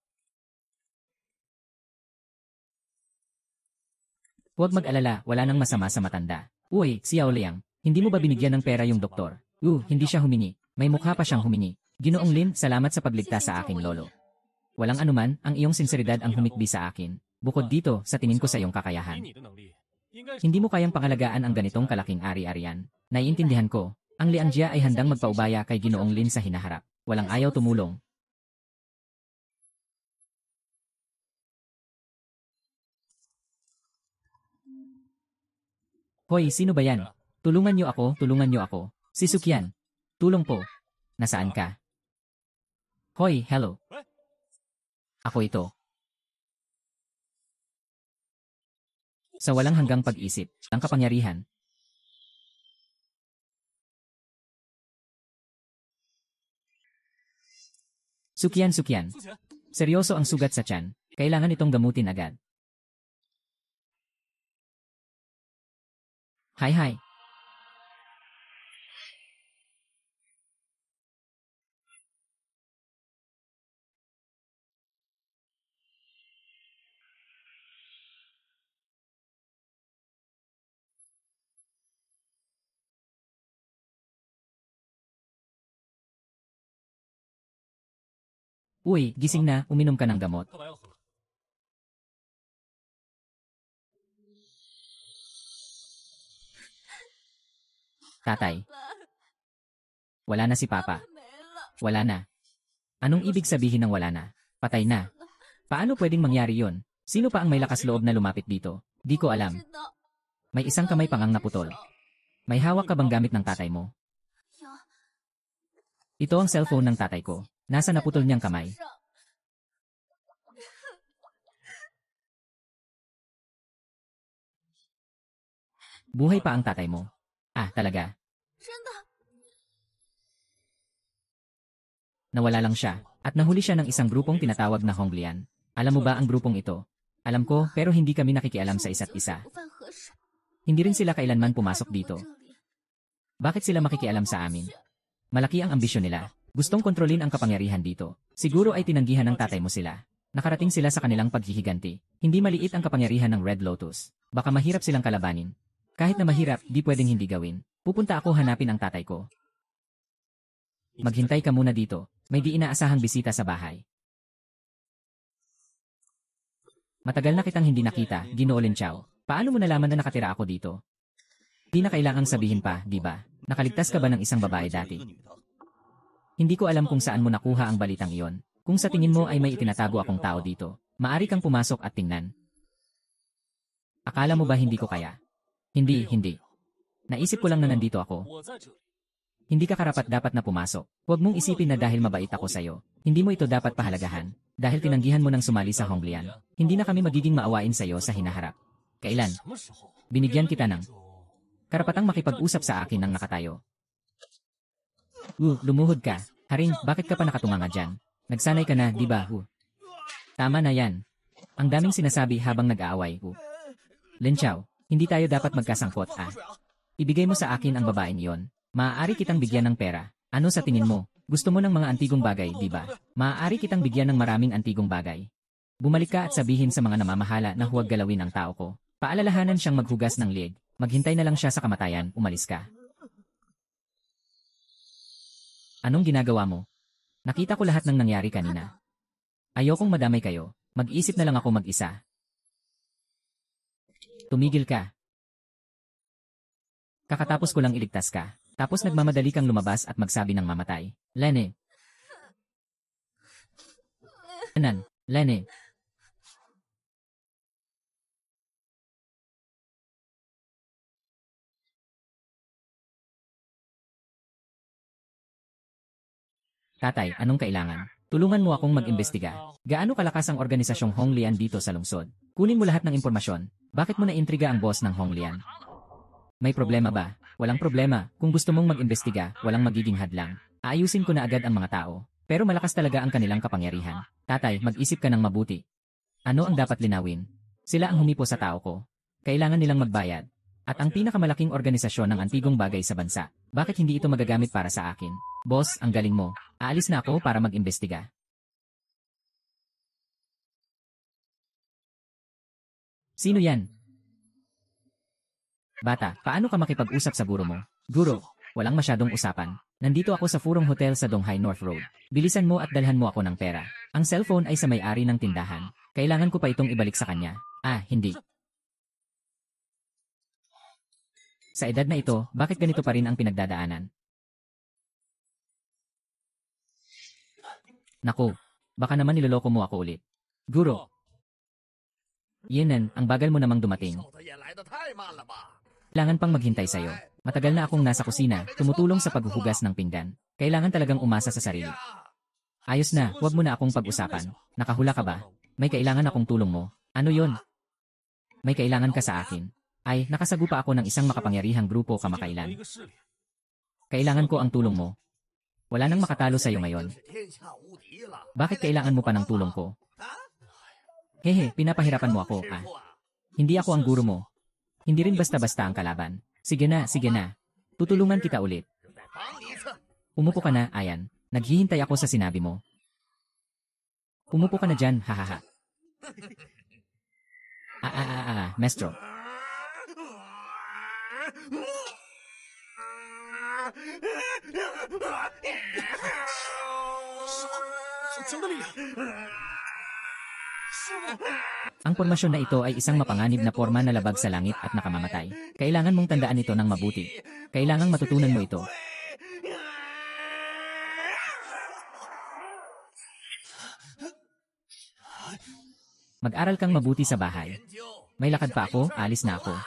Huwag mag-alala, wala nang masama sa matanda. Uy, si Yao Liang, hindi mo ba binigyan ng pera yung doktor? Hindi siya humingi. May mukha pa siyang humingi. Ginoong Lin, salamat sa pagligtas sa aking lolo. Walang anuman, ang iyong sinseridad ang humikbi sa akin. Bukod dito, sa tingin ko sa iyong kakayahan. Hindi mo kayang pangalagaan ang ganitong kalaking ari-arian. Naiintindihan ko, ang Liangjia ay handang magpaubaya kay Ginoong Lin sa hinaharap. Walang ayaw tumulong. Hoy, sino ba yan? Tulungan niyo ako. Si Sukyan. Tulong po. Nasaan ka? Hoy, hello. Ako ito. Sa walang hanggang pag-isip, ang kapangyarihan. Sukyan. Seryoso ang sugat sa tiyan. Kailangan itong gamutin agad. Hi. Uy, gising na, uminom ka ng gamot. Tatay, wala na si Papa. Wala na. Anong ibig sabihin ng wala na? Patay na. Paano pwedeng mangyari yon? Sino pa ang may lakas loob na lumapit dito? Di ko alam. May isang kamay pangang naputol. May hawak ka bang gamit ng tatay mo? Ito ang cellphone ng tatay ko. Nasa naputol niyang kamay. Buhay pa ang tatay mo. Ah, talaga? Nawala lang siya, at nahuli siya ng isang grupong tinatawag na Honglian. Alam mo ba ang grupong ito? Alam ko, pero hindi kami nakikialam sa isa't isa. Hindi rin sila kailanman pumasok dito. Bakit sila makikialam sa amin? Malaki ang ambisyon nila. Gustong kontrolin ang kapangyarihan dito. Siguro ay tinanggihan ng tatay mo sila. Nakarating sila sa kanilang paghihiganti. Hindi maliit ang kapangyarihan ng Red Lotus. Baka mahirap silang kalabanin. Kahit na mahirap, di pwedeng hindi gawin. Pupunta ako hanapin ang tatay ko. Maghintay ka muna dito. May di inaasahang bisita sa bahay. Matagal na kitang hindi nakita, Ginoo Lin Chao. Paano mo nalaman na nakatira ako dito? Di na kailangang sabihin pa, di ba? Nakaligtas ka ba ng isang babae dati? Hindi ko alam kung saan mo nakuha ang balitang iyon. Kung sa tingin mo ay may itinatago akong tao dito, maari kang pumasok at tingnan. Akala mo ba hindi ko kaya? Hindi. Naisip ko lang na nandito ako. Hindi ka karapat-dapat na pumasok. Huwag mong isipin na dahil mabait ako sa'yo. Hindi mo ito dapat pahalagahan. Dahil tinanggihan mo ng sumali sa Honglian. Hindi na kami magiging maawain sa'yo sa hinaharap. Kailan? Binigyan kita ng karapatang makipag-usap sa akin ng nakatayo. Lumuhod ka. Haring, bakit ka pa nakatunganga dyan? Nagsanay ka na, di ba? Tama na yan. Ang daming sinasabi habang nag-aaway. Lin Chao, hindi tayo dapat magkasangkot, ah. Ibigay mo sa akin ang babaeng iyon. Maaari kitang bigyan ng pera. Ano sa tingin mo? Gusto mo ng mga antigong bagay, di ba? Maaari kitang bigyan ng maraming antigong bagay. Bumalik ka at sabihin sa mga namamahala na huwag galawin ang tao ko. Paalalahanan siyang maghugas ng lieg. Maghintay na lang siya sa kamatayan, umalis ka. Anong ginagawa mo? Nakita ko lahat ng nangyari kanina. Ayokong madamay kayo. Mag-isip na lang ako mag-isa. Tumigil ka. Kakatapos ko lang iligtas ka. Tapos nagmamadali kang lumabas at magsabi ng mamatay. Lene. Lene. Tatay, anong kailangan? Tulungan mo akong mag-imbestiga. Gaano kalakas ang organisasyong Honglian dito sa lungsod? Kunin mo lahat ng impormasyon. Bakit mo naintriga ang boss ng Honglian? May problema ba? Walang problema. Kung gusto mong mag-imbestiga, walang magiging hadlang. Aayusin ko na agad ang mga tao. Pero malakas talaga ang kanilang kapangyarihan. Tatay, mag-isip ka ng mabuti. Ano ang dapat linawin? Sila ang humipo sa tao ko. Kailangan nilang magbayad. At ang pinakamalaking organisasyon ng antigong bagay sa bansa. Bakit hindi ito magagamit para sa akin? Boss, ang galing mo. Aalis na ako para mag-imbestiga. Sino yan? Bata, paano ka makipag-usap sa guro mo? Guro, walang masyadong usapan. Nandito ako sa Furong Hotel sa Donghai North Road. Bilisan mo at dalhan mo ako ng pera. Ang cellphone ay sa may-ari ng tindahan. Kailangan ko pa itong ibalik sa kanya. Hindi. Sa edad na ito, bakit ganito pa rin ang pinagdadaanan? Naku, baka naman niloloko mo ako ulit. Guro. Yenan, ang bagal mo namang dumating. Kailangan pang maghintay sa'yo. Matagal na akong nasa kusina, tumutulong sa paghuhugas ng pinggan. Kailangan talagang umasa sa sarili. Ayos na, huwag mo na akong pag-usapan. Nakahula ka ba? May kailangan akong tulong mo. Ano yon? May kailangan ka sa akin. Ay, nakasagupa ako ng isang makapangyarihang grupo kamakailan. Kailangan ko ang tulong mo. Wala nang makatalo sa'yo ngayon. Bakit kailangan mo pa ng tulong ko? Hehe, pinapahirapan mo ako, Hindi ako ang guro mo. Hindi rin basta-basta ang kalaban. Sige na, sige na. Tutulungan kita ulit. Umupo ka na, Ayan. Naghihintay ako sa sinabi mo. Umupo ka na dyan, hahaha. Mestro. Ang pormasyon na ito ay isang mapanganib na porma na labag sa langit at nakamamatay. Kailangan mong tandaan ito ng mabuti. Kailangang matutunan mo ito. Mag-aral kang mabuti sa bahay. May lakad pa ako, alis na ako.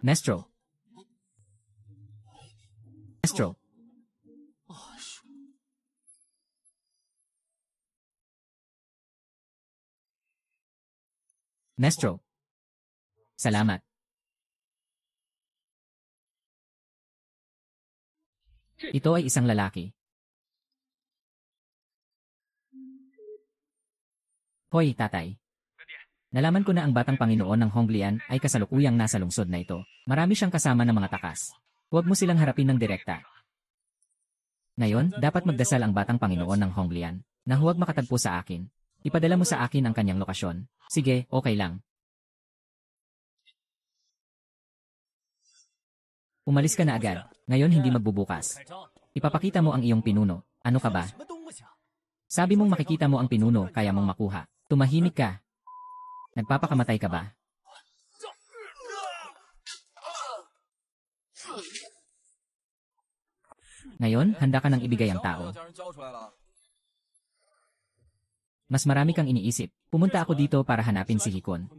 Mestro. Mestro. Mestro. Salamat. Ito ay isang lalaki. Hoy, tatay. Nalaman ko na ang batang Panginoon ng Honglian ay kasalukuyang nasa lungsod na ito. Marami siyang kasama ng mga takas. Huwag mo silang harapin ng direkta. Ngayon, dapat magdasal ang batang Panginoon ng Honglian na huwag makatagpo sa akin. Ipadala mo sa akin ang kanyang lokasyon. Sige, okay lang. Umalis ka na agad. Ngayon hindi magbubukas. Ipapakita mo ang iyong pinuno. Ano ka ba? Sabi mong makikita mo ang pinuno, kaya mong makuha. Tumahimik ka. Nagpapakamatay ka ba? Ngayon, handa ka nang ibigay ang tao. Mas marami kang iniisip. Pumunta ako dito para hanapin si Hikon.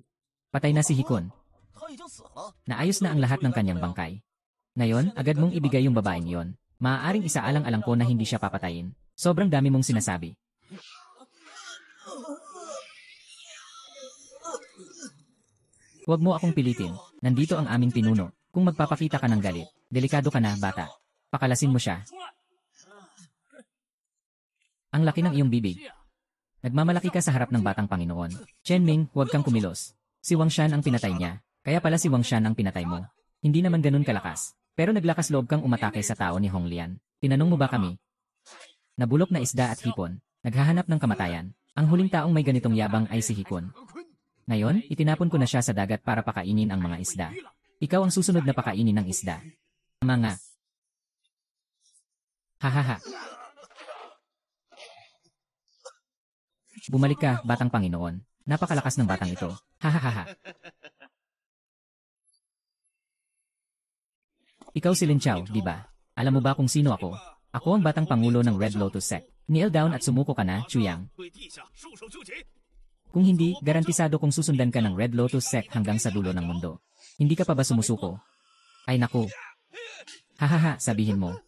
Patay na si Hikon. Naayos na ang lahat ng kanyang bangkay. Ngayon, agad mong ibigay yung babaeng yon. Maaaring isaalang-alang ko na hindi siya papatayin. Sobrang dami mong sinasabi. Huwag mo akong pilitin. Nandito ang aming pinuno. Kung magpapakita ka ng galit, delikado ka na, bata. Pakalasin mo siya. Ang laki ng iyong bibig. Nagmamalaki ka sa harap ng batang Panginoon. Chen Ming, huwag kang kumilos. Si Wang Shan ang pinatay niya. Kaya pala si Wang Shan ang pinatay mo. Hindi naman ganun kalakas. Pero naglakas loob kang umatake sa tao ni Honglian. Tinanong mo ba kami? Nabulok na isda at hipon. Naghahanap ng kamatayan. Ang huling taong may ganitong yabang ay si Hikon. Ngayon, itinapon ko na siya sa dagat para pakainin ang mga isda. Ikaw ang susunod na pakainin ng isda. Mga. Hahaha. Bumalik ka, batang Panginoon. Napakalakas ng batang ito. Hahaha. Ikaw si Lin Chao, di ba? Alam mo ba kung sino ako? Ako ang batang pangulo ng Red Lotus Sect. Kneel down at sumuko ka na, Chuyang. Kung hindi, garantisado kong susundan ka ng Red Lotus Sect hanggang sa dulo ng mundo. Hindi ka pa ba sumusuko? Ay naku. Hahaha, sabihin mo.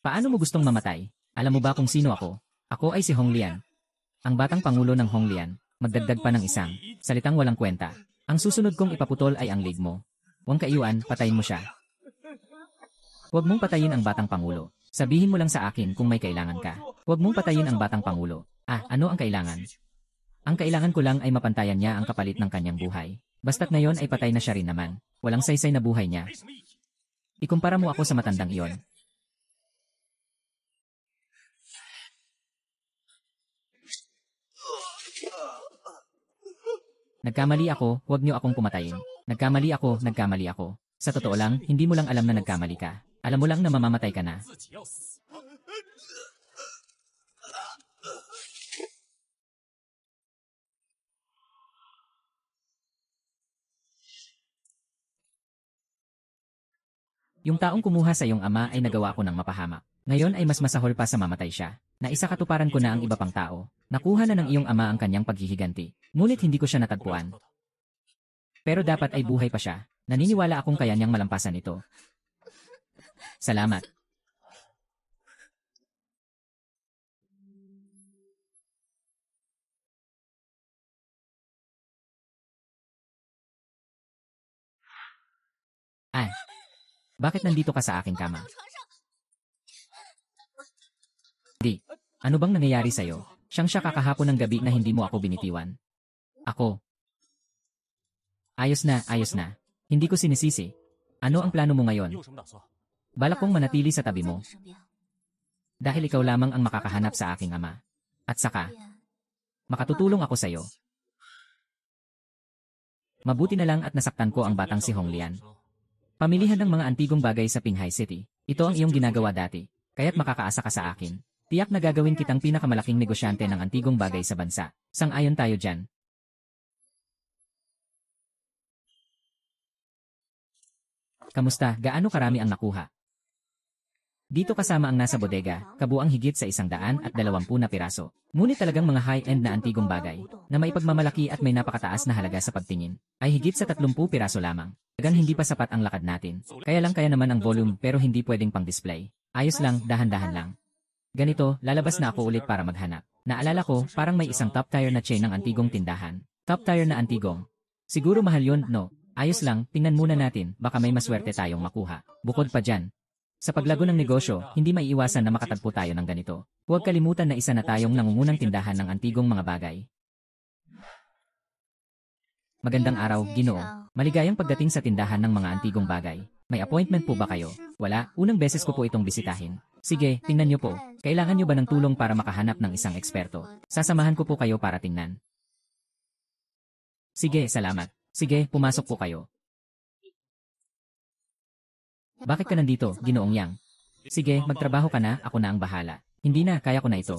Paano mo gustong mamatay? Alam mo ba kung sino ako? Ako ay si Hong Lian. Ang batang pangulo ng Hong Lian. Magdagdag pa ng isang salitang walang kwenta. Ang susunod kong ipaputol ay ang leg mo. Huwag kaiuan, patayin mo siya. Huwag mong patayin ang batang pangulo. Sabihin mo lang sa akin kung may kailangan ka. Huwag mong patayin ang batang pangulo. Ano ang kailangan? Ang kailangan ko lang ay mapantayan niya ang kapalit ng kanyang buhay. Basta't ngayon ay patay na siya rin naman. Walang saysay na buhay niya. Ikumpara mo ako sa matandang iyon. Nagkamali ako, huwag niyo akong pumatayin. Nagkamali ako. Sa totoo lang, hindi mo lang alam na nagkamali ka. Alam mo lang na mamamatay ka na. Yung taong kumuha sa iyong ama ay nagawa ko ng mapahamak. Ngayon ay mas masahol pa sa mamatay siya. Naisa katuparan ko na ang iba pang tao. Nakuha na ng iyong ama ang kanyang paghihiganti. Ngunit hindi ko siya natagpuan. Pero dapat ay buhay pa siya. Naniniwala akong kaya niyang malampasan ito. Salamat. Bakit nandito ka sa aking kama? Ano bang nangyayari sa'yo? Siya kakahapon ng gabi na hindi mo ako binitiwan. Ako. Ayos na. Hindi ko sinisisi. Ano ang plano mo ngayon? Balak kong manatili sa tabi mo. Dahil ikaw lamang ang makakahanap sa aking ama. At saka, makatutulong ako sa'yo. Mabuti na lang at nasaktan ko ang batang si Hong Lian. Pamilihan ng mga antigong bagay sa Qinghai City. Ito ang iyong ginagawa dati. Kaya't makakaasa ka sa akin. Tiyak na gagawin kitang pinakamalaking negosyante ng antigong bagay sa bansa. Sang-ayon tayo dyan. Kamusta? Gaano karami ang nakuha? Dito kasama ang nasa bodega, kabuang higit sa 120 na piraso. Ngunit talagang mga high-end na antigong bagay, na may pagmamalaki at may napakataas na halaga sa pagtingin, ay higit sa 30 piraso lamang. Talagang hindi pa sapat ang lakad natin. Kaya naman ang volume pero hindi pwedeng pang-display. Ayos lang, dahan-dahan lang. Ganito, lalabas na ako ulit para maghanap. Naalala ko, parang may isang top tier na chain ng antigong tindahan. Top tier na antigong. Siguro mahal yun, no? Ayos lang, tingnan muna natin, baka may maswerte tayong makuha. Bukod pa dyan, sa paglago ng negosyo, hindi maiiwasan na makatagpo tayo ng ganito. Huwag kalimutan na isa na tayong nangungunang tindahan ng antigong mga bagay. Magandang araw, Ginoo. Maligayang pagdating sa tindahan ng mga antigong bagay. May appointment po ba kayo? Wala, unang beses ko po itong bisitahin. Sige, tingnan niyo po. Kailangan niyo ba ng tulong para makahanap ng isang eksperto? Sasamahan ko po kayo para tingnan. Sige, salamat. Sige, pumasok po kayo. Bakit ka nandito, Ginoong Yang? Sige, magtrabaho ka na, ako na ang bahala. Hindi na, kaya ko na ito.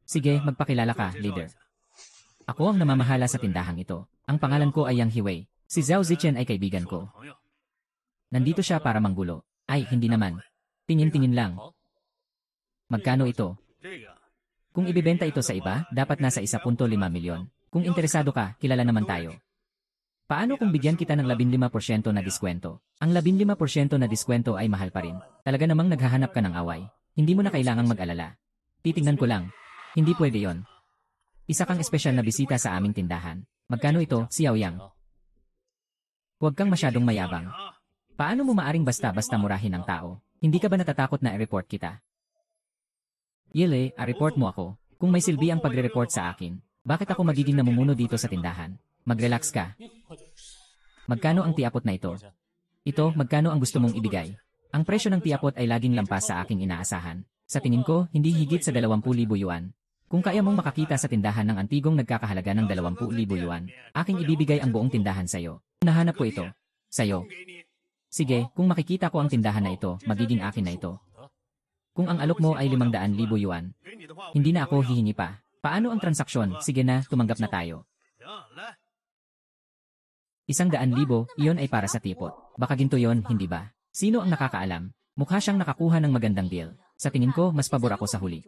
Sige, magpakilala ka, leader. Ako ang namamahala sa tindahang ito. Ang pangalan ko ay Yang Hiwei. Si Zhao Zichen ay kaibigan ko. Nandito siya para manggulo. Ay, hindi naman. Tingin-tingin lang. Magkano ito? Kung ibibenta ito sa iba, dapat nasa 1.5 milyon. Kung interesado ka, kilala naman tayo. Paano kung bigyan kita ng 15% na diskwento? Ang 15% na diskwento ay mahal pa rin. Talaga namang naghahanap ka ng away. Hindi mo na kailangang mag-alala. Titingnan ko lang. Hindi pwede yon. Isa kang espesyal na bisita sa aming tindahan. Magkano ito, Xiao Yang? Huwag kang masyadong mayabang. Paano mo maaring basta-basta murahin ang tao? Hindi ka ba natatakot na i-report kita? Yele, report mo ako. Kung may silbi ang pagre-report sa akin, bakit ako magiging namumuno dito sa tindahan? Mag-relax ka. Magkano ang tiapot na ito? Ito, magkano ang gusto mong ibigay? Ang presyo ng tiapot ay laging lampas sa aking inaasahan. Sa tingin ko, hindi higit sa 20,000 yuan. Kung kaya mong makakita sa tindahan ng antigong nagkakahalaga ng 20,000 yuan, aking ibibigay ang buong tindahan sa'yo. Nahanap ko ito. Sa'yo. Sige, kung makikita ko ang tindahan na ito, magiging akin na ito. Kung ang alok mo ay 500,000 yuan, hindi na ako hihingi pa. Paano ang transaksyon? Sige na, tumanggap na tayo. 100,000, iyon ay para sa tipot. Baka ginto yon, hindi ba? Sino ang nakakaalam? Mukha siyang nakakuha ng magandang deal. Sa tingin ko, mas pabor ako sa huli.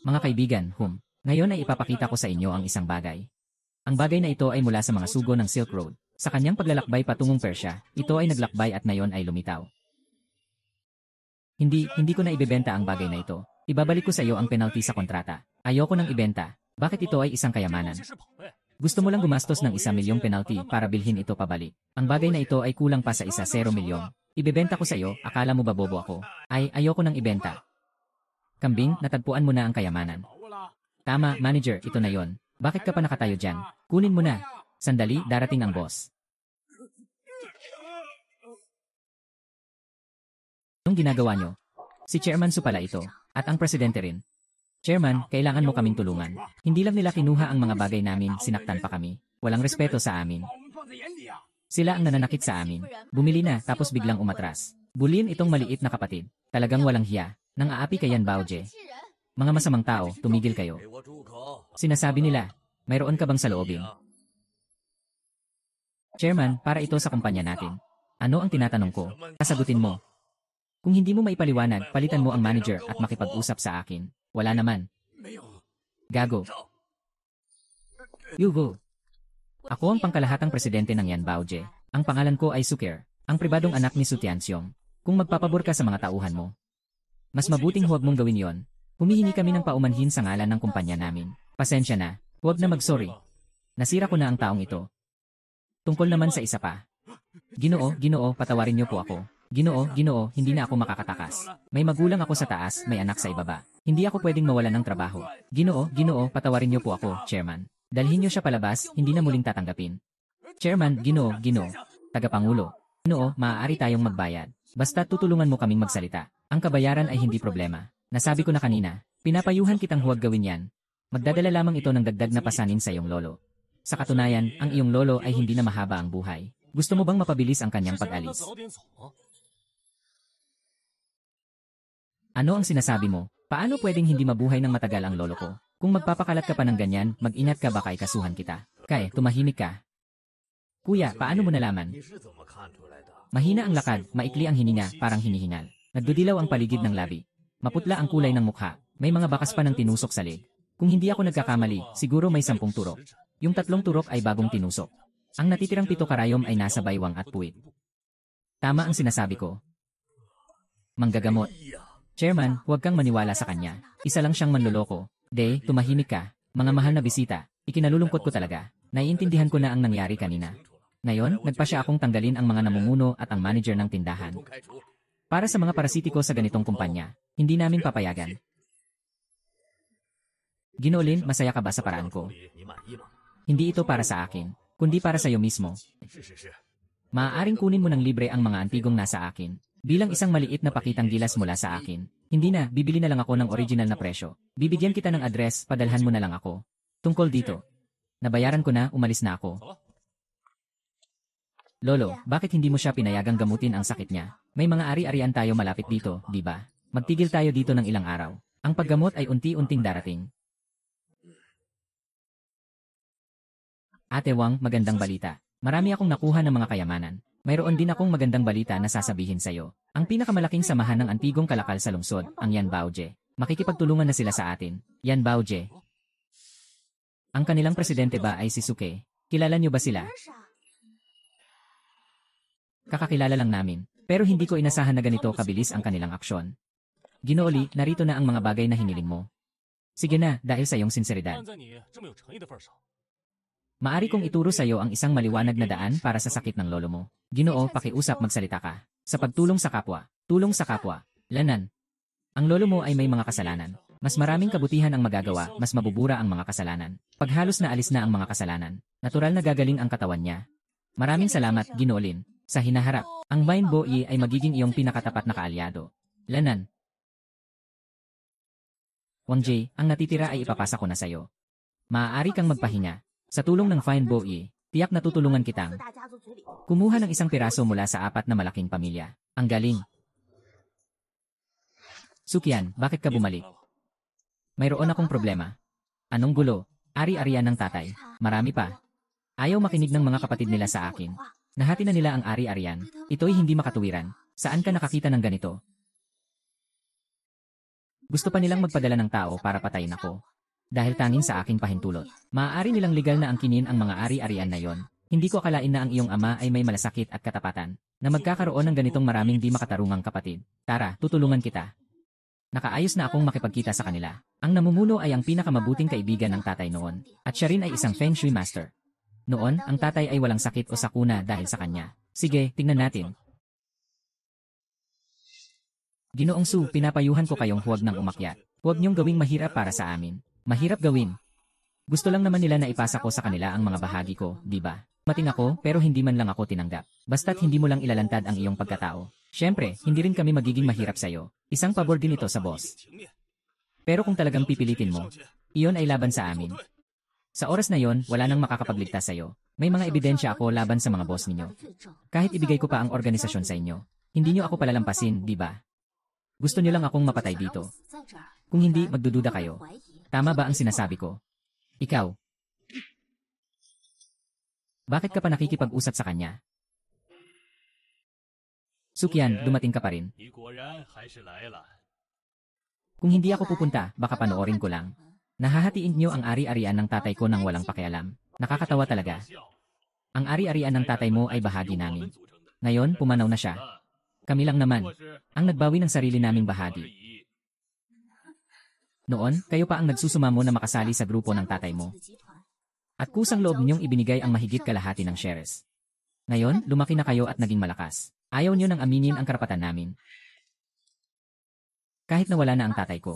Mga kaibigan, ngayon ay ipapakita ko sa inyo ang isang bagay. Ang bagay na ito ay mula sa mga sugo ng Silk Road. Sa kanyang paglalakbay patungong Persya, ito ay naglakbay at ngayon ay lumitaw. Hindi ko na ibebenta ang bagay na ito. Ibabalik ko sa iyo ang penalty sa kontrata. Ayoko nang ibenta. Bakit ito ay isang kayamanan? Gusto mo lang gumastos ng 1 milyong penalty para bilhin ito pabalik. Ang bagay na ito ay kulang pa sa 0 milyong. Ibebenta ko sa iyo, akala mo ba bobo ako? Ayoko nang ibenta. Kambing, natagpuan mo na ang kayamanan. Tama, manager, ito na yon. Bakit ka pa nakatayo dyan? Kunin mo na. Sandali, darating ang boss. Anong ginagawa nyo? Si Chairman Su pala ito, at ang presidente rin. Chairman, kailangan mo kaming tulungan. Hindi lang nila kinuha ang mga bagay namin, sinaktan pa kami. Walang respeto sa amin. Sila ang nananakit sa amin. Bumili na, tapos biglang umatras. Bulin itong maliit na kapatid. Talagang walang hiya. Nang aapi kayan Baoje. Mga masamang tao, tumigil kayo. Sinasabi nila, mayroon ka bang saloobin? Chairman, para ito sa kumpanya natin. Ano ang tinatanong ko? Kasagutin mo. Kung hindi mo maipaliwanag, palitan mo ang manager at makipag-usap sa akin. Wala naman. Gago. Yugo. Ako ang pangkalahatang presidente ng Yan Baoje. Ang pangalan ko ay Sukir, ang pribadong anak ni Su Tianxiong. Kung magpapabor ka sa mga tauhan mo, mas mabuting huwag mong gawin yon. Humihingi kami ng paumanhin sa ngalan ng kumpanya namin. Pasensya na, huwag na mag-sorry. Nasira ko na ang taong ito. Tungkol naman sa isa pa. Ginoo, patawarin niyo po ako. Ginoo, hindi na ako makakatakas. May magulang ako sa taas, may anak sa ibaba. Hindi ako pwedeng mawalan ng trabaho. Ginoo, patawarin niyo po ako, Chairman. Dalhin niyo siya palabas, hindi na muling tatanggapin. Chairman, Ginoo, Tagapangulo. Ginoo, maaari tayong magbayad. Basta tutulungan mo kaming magsalita. Ang kabayaran ay hindi problema. Nasabi ko na kanina, pinapayuhan kitang huwag gawin yan. Magdadala lamang ito ng dagdag na pasanin sa iyong lolo. Sa katunayan, ang iyong lolo ay hindi na mahaba ang buhay. Gusto mo bang mapabilis ang kanyang pag-alis? Ano ang sinasabi mo? Paano pwedeng hindi mabuhay ng matagal ang lolo ko? Kung magpapakalat ka pa ng ganyan, mag-ingat ka baka ikasuhan kita. Kay, tumahimik ka. Kuya, paano mo nalaman? Mahina ang lakad, maikli ang hininga, parang hinihingal. Nagdudilaw ang paligid ng labi. Maputla ang kulay ng mukha. May mga bakas pa ng tinusok sa leg. Kung hindi ako nagkakamali, siguro may 10 turok. Yung 3 turok ay bagong tinusok. Ang natitirang 7 karayom ay nasa baywang at puwit. Tama ang sinasabi ko. Manggagamot. Chairman, huwag kang maniwala sa kanya. Isa lang siyang manloloko. Tumahimik ka. Mga mahal na bisita, ikinalulungkot ko talaga. Naiintindihan ko na ang nangyari kanina. Ngayon, nagpa siya akong tanggalin ang mga namumuno at ang manager ng tindahan. Para sa mga parasitiko sa ganitong kumpanya, hindi namin papayagan. Ginolin, masaya ka ba sa paraan ko? Hindi ito para sa akin, kundi para sa iyo mismo. Maaaring kunin mo ng libre ang mga antigong nasa akin. Bilang isang maliit na pakitang gilas mula sa akin. Hindi na, bibili na lang ako ng original na presyo. Bibigyan kita ng address, padalhan mo na lang ako. Tungkol dito. Nabayaran ko na, umalis na ako. Lolo, bakit hindi mo siya pinayagang gamutin ang sakit niya? May mga ari-arian tayo malapit dito, di ba? Magtigil tayo dito ng ilang araw. Ang paggamot ay unti-unting darating. Ate Wang, magandang balita. Marami akong nakuha ng mga kayamanan. Mayroon din akong magandang balita na sasabihin sa'yo. Ang pinakamalaking samahan ng antigong kalakal sa lungsod, ang Yan Baoje. Makikipagtulungan na sila sa atin. Yan Baoje. Ang kanilang presidente ba ay si Suke? Kilala niyo ba sila? Kakakilala lang namin. Pero hindi ko inasahan na ganito kabilis ang kanilang aksyon. Ginooli, narito na ang mga bagay na hiniling mo. Sige na, dahil sa iyong sinseridad. Maari kong ituro sa iyo ang isang maliwanag na daan para sa sakit ng lolo mo. Ginoo, pakiusap magsalita ka. Sa pagtulong sa kapwa. Tulong sa kapwa. Lanan. Ang lolo mo ay may mga kasalanan. Mas maraming kabutihan ang magagawa, mas mabubura ang mga kasalanan. Paghalos na alis na ang mga kasalanan, natural na gagaling ang katawan niya. Maraming salamat, Ginolin. Sa hinaharap, ang Vine Boy ay magiging iyong pinakatapat na kaalyado. Lanan. Wang Jie, ang natitira ay ipapasa ko na sa iyo. Maaari kang magpahinga. Sa tulong ng Fine Boy, tiyak na tutulungan kitang kumuha ng 1 piraso mula sa 4 na malaking pamilya. Ang galing. Sukyan, bakit ka bumalik? Mayroon akong problema. Anong gulo? Ari-arian ng tatay. Marami pa. Ayaw makinig ng mga kapatid nila sa akin. Nahati na nila ang ari-arian. Ito'y hindi makatuwiran. Saan ka nakakita ng ganito? Gusto pa nilang magpadala ng tao para patayin ako. Dahil tanging sa aking pahintulot. Maaari nilang legal na angkinin ang mga ari-arian na yon. Hindi ko akalain na ang iyong ama ay may malasakit at katapatan, na magkakaroon ng ganitong maraming di makatarungang kapatid. Tara, tutulungan kita. Nakaayos na akong makipagkita sa kanila. Ang namumuno ay ang pinakamabuting kaibigan ng tatay noon, at siya rin ay isang Feng Shui master. Noon, ang tatay ay walang sakit o sakuna dahil sa kanya. Sige, tingnan natin. Ginoong Su, pinapayuhan ko kayong huwag nang umakyat. Huwag niyong gawing mahirap para sa amin. Mahirap gawin. Gusto lang naman nila na ipasa ko sa kanila ang mga bahagi ko, di ba? Mating ako, pero hindi man lang ako tinanggap. Basta't hindi mo lang ilalantad ang iyong pagkatao. Siyempre, hindi rin kami magiging mahirap sa'yo. Isang pabor din ito sa boss. Pero kung talagang pipilitin mo, iyon ay laban sa amin. Sa oras na yon, wala nang makakapagligtas sa'yo. May mga ebidensya ako laban sa mga boss ninyo. Kahit ibigay ko pa ang organisasyon sa inyo, hindi niyo ako palalampasin, di ba? Gusto niyo lang akong mapatay dito. Kung hindi, magdududa kayo. Tama ba ang sinasabi ko? Ikaw. Bakit ka pa nakikipag-usap sa kanya? Sukyan, dumating ka pa rin. Kung hindi ako pupunta, baka panoorin ko lang. Nahahatiin niyo ang ari-arian ng tatay ko nang walang pakialam. Nakakatawa talaga. Ang ari-arian ng tatay mo ay bahagi namin. Ngayon, pumanaw na siya. Kami lang naman, ang nagbawi ng sarili naming bahagi. Noon, kayo pa ang nagsusumamo na makasali sa grupo ng tatay mo. At kusang loob niyong ibinigay ang mahigit kalahati ng shares. Ngayon, lumaki na kayo at naging malakas. Ayaw niyo nang aminin ang karapatan namin. Kahit nawala na ang tatay ko.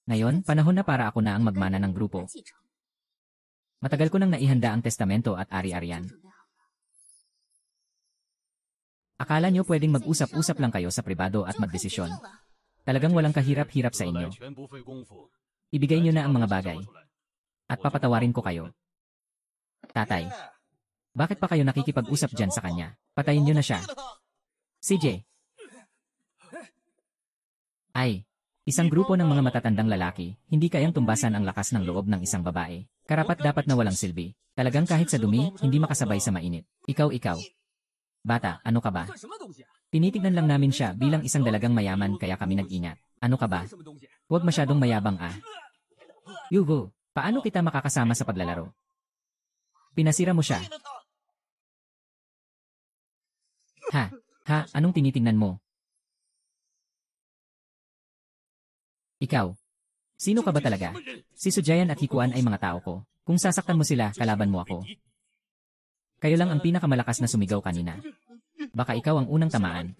Ngayon, panahon na para ako na ang magmana ng grupo. Matagal ko nang naihanda ang testamento at ari-arian. Akala niyo pwedeng mag-usap-usap lang kayo sa pribado at magdesisyon. Talagang walang kahirap-hirap sa inyo. Ibigay niyo na ang mga bagay. At papatawarin ko kayo. Tatay, bakit pa kayo nakikipag-usap dyan sa kanya? Patayin niyo na siya. CJ. Ay, isang grupo ng mga matatandang lalaki, hindi kayang tumbasan ang lakas ng loob ng isang babae. Karapat-dapat na walang silbi. Talagang kahit sa dumi, hindi makasabay sa mainit. Ikaw. Bata, ano ka ba? Tinitignan lang namin siya bilang isang dalagang mayaman kaya kami nag-ingat. Ano ka ba? Huwag masyadong mayabang ah. Yugo, paano kita makakasama sa paglalaro? Pinasira mo siya. Anong tinitingnan mo? Ikaw. Sino ka ba talaga? Si Sujayan at Hikuan ay mga tao ko. Kung sasaktan mo sila, kalaban mo ako. Kayo lang ang pinakamalakas na sumigaw kanina. Baka ikaw ang unang tamaan.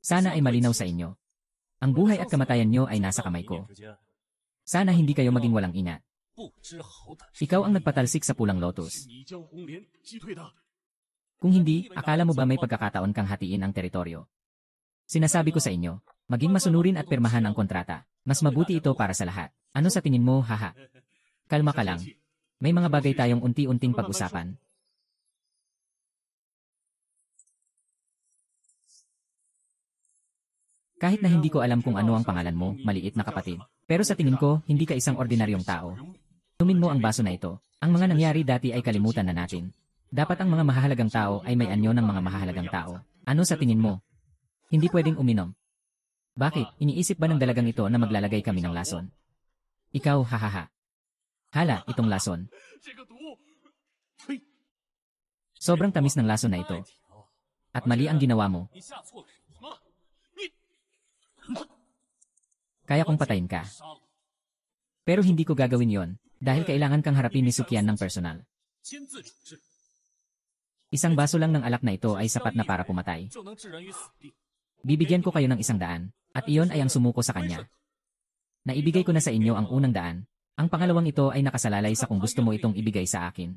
Sana ay malinaw sa inyo. Ang buhay at kamatayan nyo ay nasa kamay ko. Sana hindi kayo maging walang ingat. Ikaw ang nagpatalsik sa pulang lotus. Kung hindi, akala mo ba may pagkakataon kang hatiin ang teritoryo? Sinasabi ko sa inyo, maging masunurin at pirmahan ang kontrata. Mas mabuti ito para sa lahat. Ano sa tingin mo, haha? Kalma ka lang. May mga bagay tayong unti-unting pag-usapan. Kahit na hindi ko alam kung ano ang pangalan mo, maliit na kapatid. Pero sa tingin ko, hindi ka isang ordinaryong tao. Tumin mo ang baso na ito. Ang mga nangyari dati ay kalimutan na natin. Dapat ang mga mahahalagang tao ay may anyo ng mga mahahalagang tao. Ano sa tingin mo? Hindi pwedeng uminom. Bakit? Iniisip ba ng dalagang ito na maglalagay kami ng lason? Ikaw, hahaha. Hala, itong lason. Sobrang tamis ng lason na ito. At mali ang ginawa mo. Kaya kong patayin ka. Pero hindi ko gagawin yon, dahil kailangan kang harapin ni Sukyan ng personal. Isang baso lang ng alak na ito ay sapat na para pumatay. Bibigyan ko kayo ng 100, at iyon ay ang sumuko sa kanya. Naibigay ko na sa inyo ang unang 100. Ang pangalawang ito ay nakasalalay sa kung gusto mo itong ibigay sa akin.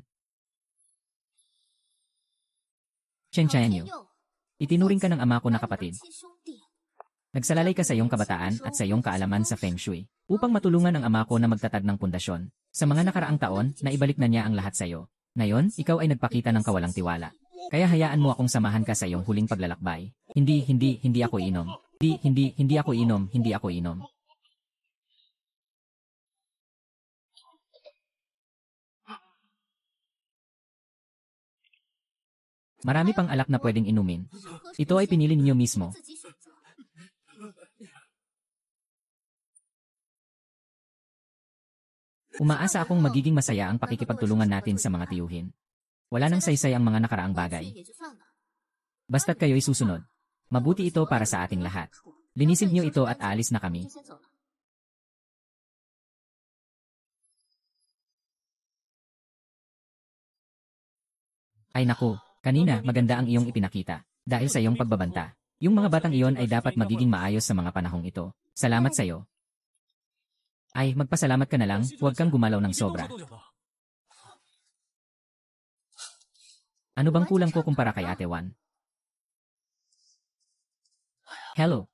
Chen Chayanyu, itinuring ka ng ama ko na kapatid. Nagsalalay ka sa iyong kabataan at sa iyong kaalaman sa Feng Shui upang matulungan ang ama ko na magtatag ng pundasyon. Sa mga nakaraang taon, naibalik na niya ang lahat sa iyo. Ngayon, ikaw ay nagpakita ng kawalang tiwala. Kaya hayaan mo akong samahan ka sa iyong huling paglalakbay. Hindi ako inom. Hindi ako inom. Marami pang alak na pwedeng inumin. Ito ay pinili ninyo mismo. Umaasa akong magiging masaya ang pakikipagtulungan natin sa mga tiyuhin. Wala nang saysay ang mga nakaraang bagay. Basta't kayo'y susunod. Mabuti ito para sa ating lahat. Linisin niyo ito at aalis na kami. Ay naku, kanina maganda ang iyong ipinakita. Dahil sa iyong pagbabanta. Yung mga batang iyon ay dapat magiging maayos sa mga panahong ito. Salamat sa iyo. Ay, magpasalamat ka na lang, huwag kang gumalaw ng sobra. Ano bang kulang ko kumpara kay Ate Wan? Hello.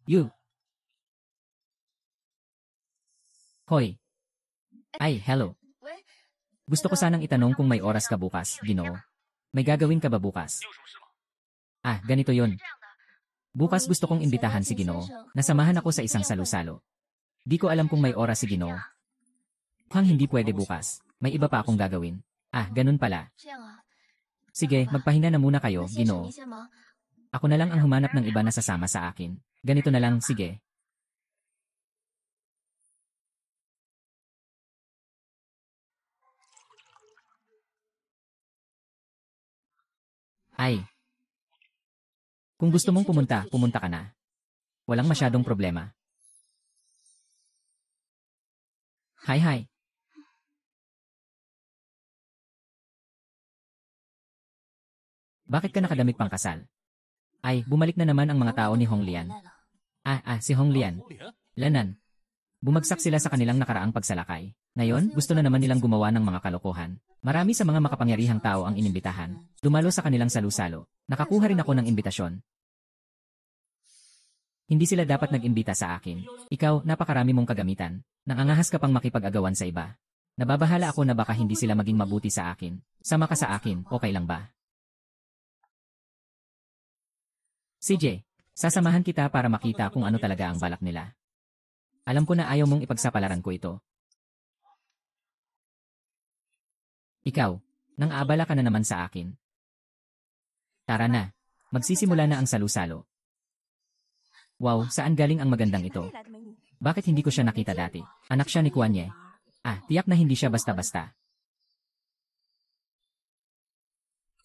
You. Hoy. Ay, hello. Gusto ko sanang itanong kung may oras ka bukas, Ginoo. May gagawin ka ba bukas? Ah, ganito yon. Bukas gusto kong imbitahan si Ginoo. Nasamahan ako sa isang salu-salo. Di ko alam kung may oras si Ginoo. Mukhang hindi pwede bukas. May iba pa akong gagawin. Ah, ganun pala. Sige, magpahinga na muna kayo, Ginoo. Ako na lang ang humanap ng iba na sasama sa akin. Ganito na lang, sige. Ay. Kung gusto mong pumunta, pumunta ka na. Walang masyadong problema. Hi. Bakit ka nakadamit pang kasal? Ay, bumalik na naman ang mga tao ni Hong Lian. Si Hong Lian. Lanan. Bumagsak sila sa kanilang nakaraang pagsalakay. Ngayon, gusto na naman nilang gumawa ng mga kalokohan. Marami sa mga makapangyarihang tao ang inimbitahan. Dumalo sa kanilang salu-salo. Nakakuha rin ako ng imbitasyon. Hindi sila dapat nag-imbita sa akin. Ikaw, napakarami mong kagamitan. Nangangahas ka pang makipag-agawan sa iba. Nababahala ako na baka hindi sila maging mabuti sa akin. Sama ka sa akin, okay lang ba? CJ, sasamahan kita para makita kung ano talaga ang balak nila. Alam ko na ayaw mong ipagsapalaran ko ito. Ikaw, nang aabala ka na naman sa akin. Tara na, magsisimula na ang salu-salo. Wow, saan galing ang magandang ito? Bakit hindi ko siya nakita dati? Anak siya ni Kuan Ye. Tiyak na hindi siya basta-basta.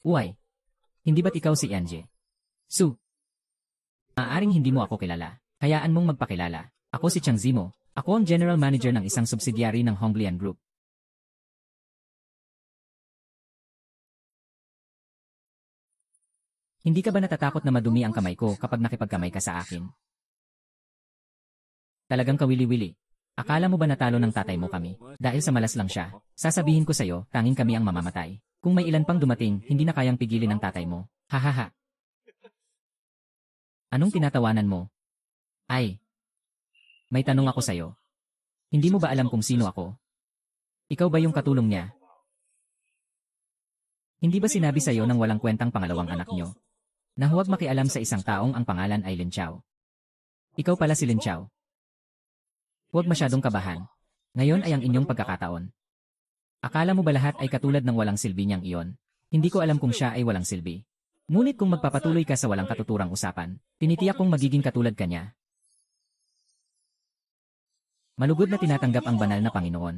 Uy, hindi ba't ikaw si Anje? Su. Maaaring hindi mo ako kilala. Hayaan mong magpakilala. Ako si Chang Zimo. Ako ang general manager ng isang subsidiary ng Honglian Group. Hindi ka ba natatakot na madumi ang kamay ko kapag nakipagkamay ka sa akin? Talagang kawili-wili. Akala mo ba natalo ng tatay mo kami? Dahil sa malas lang siya. Sasabihin ko sa'yo, tanging kami ang mamamatay. Kung may ilan pang dumating, hindi na kayang pigilin ng tatay mo. Hahaha. Anong tinatawanan mo? Ay. May tanong ako sa'yo. Hindi mo ba alam kung sino ako? Ikaw ba yung katulong niya? Hindi ba sinabi sa'yo ng walang kwentang pangalawang anak nyo? Na huwag makialam sa isang taong ang pangalan ay Lin Chao. Ikaw pala si Lin Chao. Huwag masyadong kabahan. Ngayon ay ang inyong pagkakataon. Akala mo ba lahat ay katulad ng walang silbi niyang iyon? Hindi ko alam kung siya ay walang silbi. Ngunit kung magpapatuloy ka sa walang katuturang usapan, tinitiyak kong magiging katulad ka niya. Malugod na tinatanggap ang banal na Panginoon.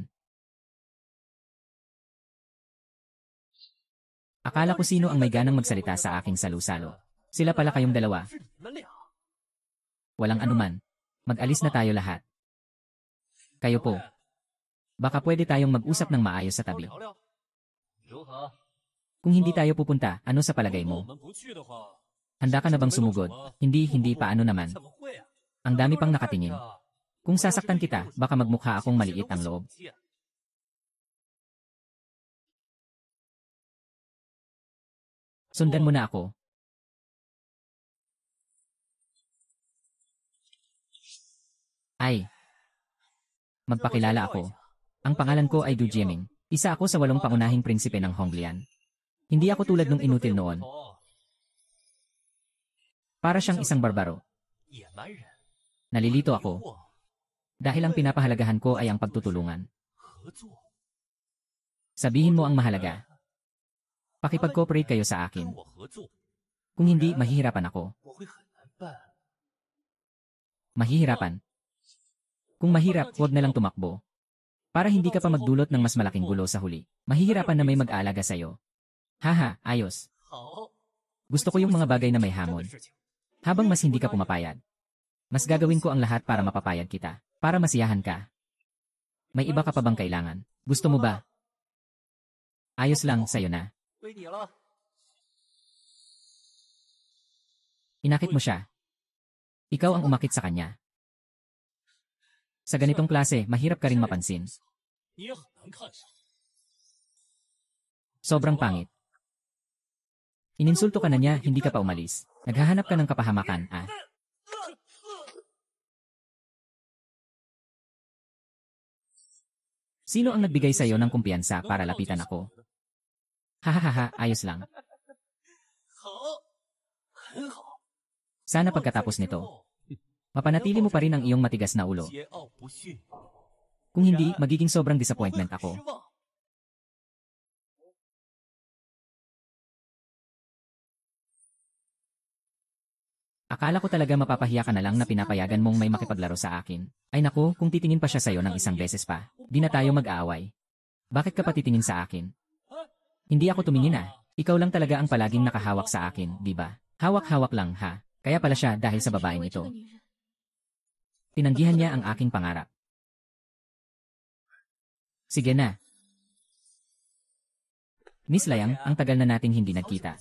Akala ko sino ang may ganang magsalita sa aking salu-salo. Sila pala kayong dalawa. Walang anuman. Mag-alis na tayo lahat. Kayo po. Baka pwede tayong mag-usap ng maayos sa tabi. Kung hindi tayo pupunta, ano sa palagay mo? Handa ka na bang sumugod? Hindi, paano naman? Ang dami pang nakatingin. Kung sasaktan kita, baka magmukha akong maliit ang loob. Sundan mo na ako. Ay. Magpakilala ako. Ang pangalan ko ay Du Jieming. Isa ako sa 8 pangunahing prinsipe ng Honglian. Hindi ako tulad nung inutil noon. Para siyang isang barbaro. Nalilito ako. Dahil ang pinapahalagahan ko ay ang pagtutulungan. Sabihin mo ang mahalaga. Pakipag-cooperate kayo sa akin. Kung hindi, mahihirapan ako. Mahihirapan. Kung mahirap, huwag na lang tumakbo. Para hindi ka pa magdulot ng mas malaking gulo sa huli. Mahihirapan na may mag-aalaga sa'yo. Haha, ayos. Gusto ko yung mga bagay na may hamon. Habang mas hindi ka pumapayag. Mas gagawin ko ang lahat para mapapayag kita. Para masiyahan ka. May iba ka pa bang kailangan? Gusto mo ba? Ayos lang, sa'yo na. Inakit mo siya. Ikaw ang umakit sa kanya. Sa ganitong klase, mahirap ka rin mapansin. Sobrang pangit. Ininsulto ka na niya, hindi ka pa umalis. Naghahanap ka ng kapahamakan, ah. Sino ang nagbigay sa'yo ng kumpiyansa para lapitan ako? Hahaha, ayos lang. Sana pagkatapos nito, mapanatili mo pa rin ang iyong matigas na ulo. Kung hindi, magiging sobrang disappointment ako. Akala ko talaga mapapahiya ka na lang na pinapayagan mong may makipaglaro sa akin. Ay naku, kung titingin pa siya sa'yo ng isang beses pa, di na tayo mag-aaway. Bakit ka pa titingin sa akin? Hindi ako tumingin ah. Ikaw lang talaga ang palaging nakahawak sa akin, di ba? Hawak-hawak lang ha. Kaya pala siya dahil sa babaeng ito. Tinanggihan niya ang aking pangarap. Sige na. Miss Layang, ang tagal na nating hindi nagkita.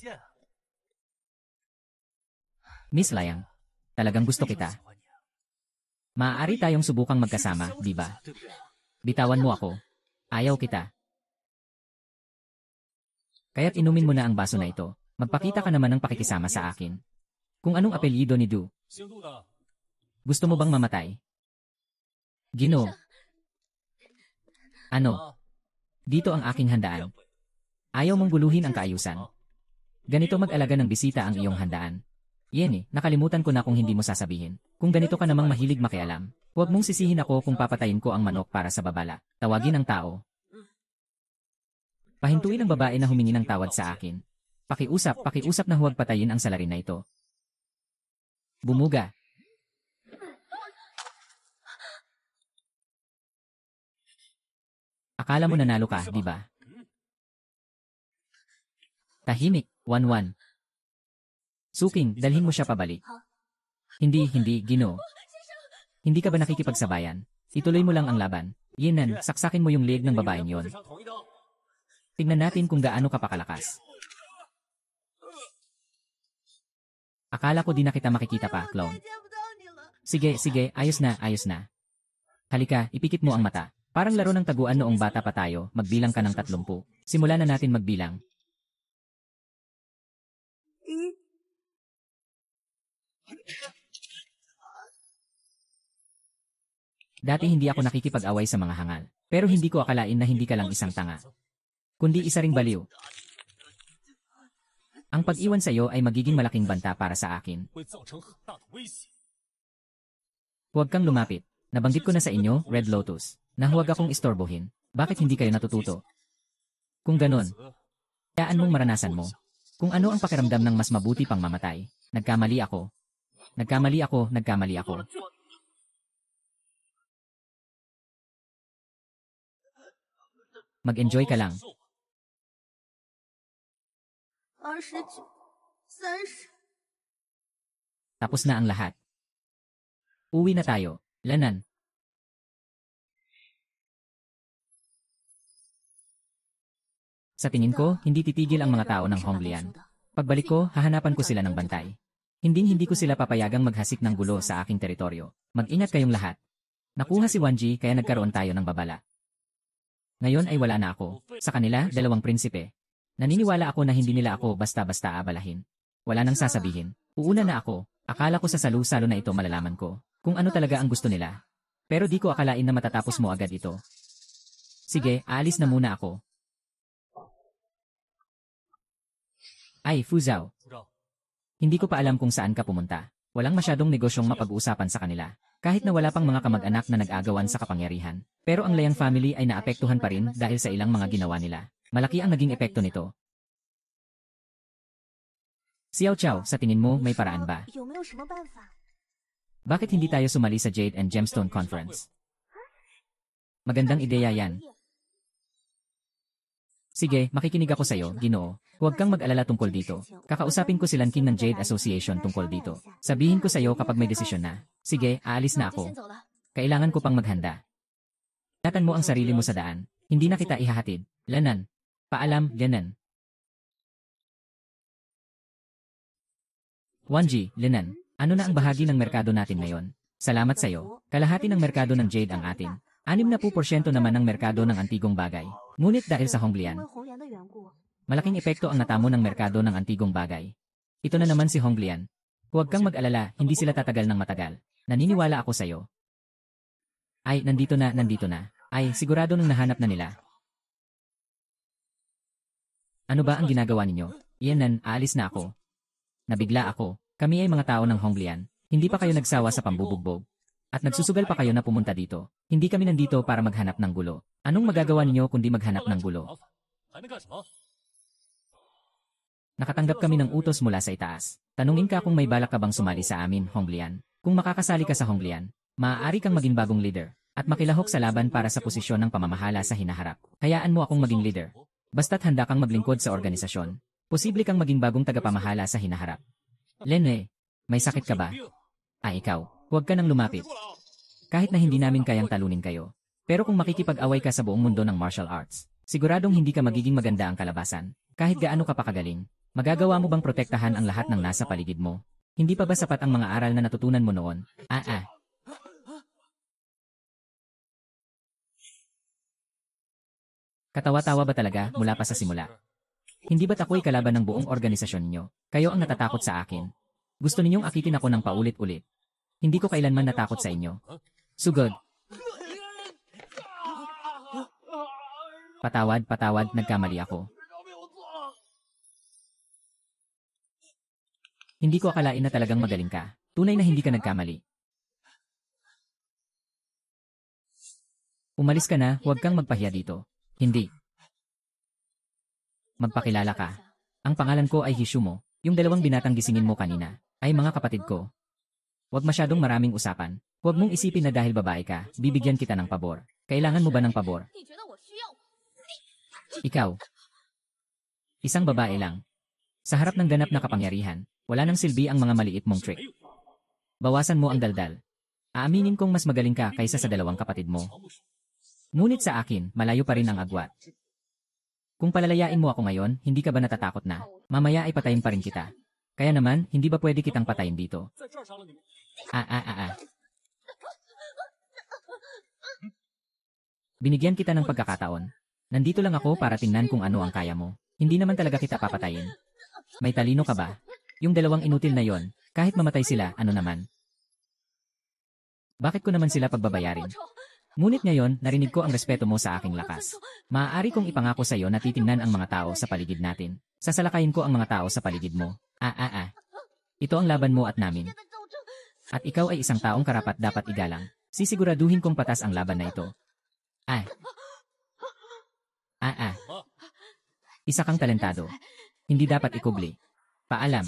Miss Layang, talagang gusto kita. Maaari tayong subukang magkasama, di ba? Bitawan mo ako. Ayaw kita. Kaya't inumin mo na ang baso na ito. Magpakita ka naman ng pakikisama sa akin. Kung anong apelyido ni Du. Gusto mo bang mamatay? Gino. Ano? Dito ang aking handaan. Ayaw mong guluhin ang kaayusan. Ganito mag-alaga ng bisita ang iyong handaan. Yeni, nakalimutan ko na kung hindi mo sasabihin. Kung ganito ka namang mahilig makialam, huwag mong sisihin ako kung papatayin ko ang manok para sa babala. Tawagin ang tao. Pahintuin ang babae na humingi ng tawad sa akin. Pakiusap na huwag patayin ang salarin na ito. Bumuga. Akala mo nanalo ka, di ba? Tahimik, 1-1. Suking, dalhin mo siya pabalik. Hindi, Gino. Hindi ka ba nakikipagsabayan? Ituloy mo lang ang laban. Yinan, saksakin mo yung leg ng babaeng yon. Tingnan natin kung gaano ka pakalakas. Akala ko di na kita makikita pa, clone. Sige, ayos na. Halika, ipikit mo ang mata. Parang laro ng taguan noong bata pa tayo, magbilang ka ng 30. Simulan na natin magbilang. Dati hindi ako nakikipag-away sa mga hangal. Pero hindi ko akalain na hindi ka lang isang tanga. Kundi isa ring baliw. Ang pag-iwan sa iyo ay magiging malaking banta para sa akin. Huwag kang lumapit. Nabanggit ko na sa inyo, Red Lotus, na huwag akong istorbohin. Bakit hindi kayo natututo? Kung ganon, hayaan mong maranasan mo. Kung ano ang pakiramdam ng mas mabuti pang mamatay. Nagkamali ako. Mag-enjoy ka lang. 29, 30. Tapos na ang lahat. Uwi na tayo. Lanan. Sa tingin ko, hindi titigil ang mga tao ng Honglian. Pagbalik ko, hahanapan ko sila ng bantay. Hindi ko sila papayagang maghasik ng gulo sa aking teritoryo. Mag-ingat kayong lahat. Nakuha si Wanji kaya nagkaroon tayo ng babala. Ngayon ay wala na ako. Sa kanila, 2 prinsipe. Naniniwala ako na hindi nila ako basta-basta abalahin. Wala nang sasabihin. Uuna na ako. Akala ko sa salu-salo na ito malalaman ko kung ano talaga ang gusto nila. Pero di ko akalain na matatapos mo agad ito. Sige, aalis na muna ako. Ay, Fuzhou. Hindi ko pa alam kung saan ka pumunta. Walang masyadong negosyong mapag-uusapan sa kanila. Kahit na wala pang mga kamag-anak na nag-agawan sa kapangyarihan. Pero ang Layang family ay naapektuhan pa rin dahil sa ilang mga ginawa nila. Malaki ang naging epekto nito. Xiao Chao, sa tingin mo, may paraan ba? Bakit hindi tayo sumali sa Jade and Gemstone Conference? Magandang ideya yan. Sige, makikinig ako sa'yo, Ginoo. Huwag kang mag-alala tungkol dito. Kakausapin ko si Lankin ng Jade Association tungkol dito. Sabihin ko sa'yo kapag may desisyon na. Sige, aalis na ako. Kailangan ko pang maghanda. Ingatan mo ang sarili mo sa daan. Hindi na kita ihahatid. Lanan. Paalam, Lanan. 1G, Lanan. Ano na ang bahagi ng merkado natin ngayon? Salamat sa'yo. Kalahati ng merkado ng Jade ang atin. 60% naman ng merkado ng antigong bagay. Ngunit dahil sa Honglian, malaking epekto ang natamo ng merkado ng antigong bagay. Ito na naman si Honglian. Huwag kang mag-alala, hindi sila tatagal ng matagal. Naniniwala ako sa'yo. Ay, nandito na. Ay, sigurado nung nahanap na nila. Ano ba ang ginagawa ninyo? Iyan, aalis na ako. Nabigla ako. Kami ay mga tao ng Honglian. Hindi pa kayo nagsawa sa pambubugbog. At nagsusugal pa kayo na pumunta dito. Hindi kami nandito para maghanap ng gulo. Anong magagawa ninyo kundi maghanap ng gulo? Nakatanggap kami ng utos mula sa itaas. Tanungin ka kung may balak ka bang sumali sa amin, Honglian. Kung makakasali ka sa Honglian, maaari kang maging bagong leader at makilahok sa laban para sa posisyon ng pamamahala sa hinaharap. Hayaan mo akong maging leader. Basta't handa kang maglingkod sa organisasyon, posible kang maging bagong tagapamahala sa hinaharap. Lenwe, may sakit ka ba? Ikaw, huwag ka nang lumapit. Kahit na hindi namin kayang talunin kayo. Pero kung makikipag-away ka sa buong mundo ng martial arts, siguradong hindi ka magiging maganda ang kalabasan. Kahit gaano ka pa kagaling, magagawa mo bang protektahan ang lahat ng nasa paligid mo? Hindi pa ba sapat ang mga aral na natutunan mo noon? Katawa-tawa ba talaga mula pa sa simula? Hindi ba't ako'y kalaban ng buong organisasyon niyo? Kayo ang natatakot sa akin. Gusto ninyong akitin ako ng paulit-ulit. Hindi ko kailanman natakot sa inyo. Sugod. Patawad, nagkamali ako. Hindi ko akalain na talagang magaling ka. Tunay na hindi ka nagkamali. Umalis ka na, huwag kang magpahiya dito. Hindi. Magpakilala ka. Ang pangalan ko ay Hishumo. Yung dalawang binatang gisingin mo kanina ay mga kapatid ko. Huwag masyadong maraming usapan. Huwag mong isipin na dahil babae ka, bibigyan kita ng pabor. Kailangan mo ba ng pabor? Ikaw. Isang babae lang. Sa harap ng ganap na kapangyarihan, wala nang silbi ang mga maliit mong trick. Bawasan mo ang daldal. Aaminin kong mas magaling ka kaysa sa dalawang kapatid mo. Ngunit sa akin, malayo pa rin ang agwat. Kung palalayain mo ako ngayon, hindi ka ba natatakot na? Mamaya ay patayin pa rin kita. Kaya naman, hindi ba pwede kitang patayin dito? Binigyan kita ng pagkakataon. Nandito lang ako para tingnan kung ano ang kaya mo. Hindi naman talaga kita papatayin. May talino ka ba? Yung dalawang inutil na yon, kahit mamatay sila, ano naman? Bakit ko naman sila pagbabayarin? Ngunit ngayon, narinig ko ang respeto mo sa aking lakas. Maaari kong ipangako sa iyo na titingnan ang mga tao sa paligid natin. Sasalakayin ko ang mga tao sa paligid mo. Ito ang laban mo at namin. At ikaw ay isang taong karapat dapat igalang. Sisiguraduhin kong patas ang laban na ito. Isa kang talentado. Hindi dapat ikubli. Paalam.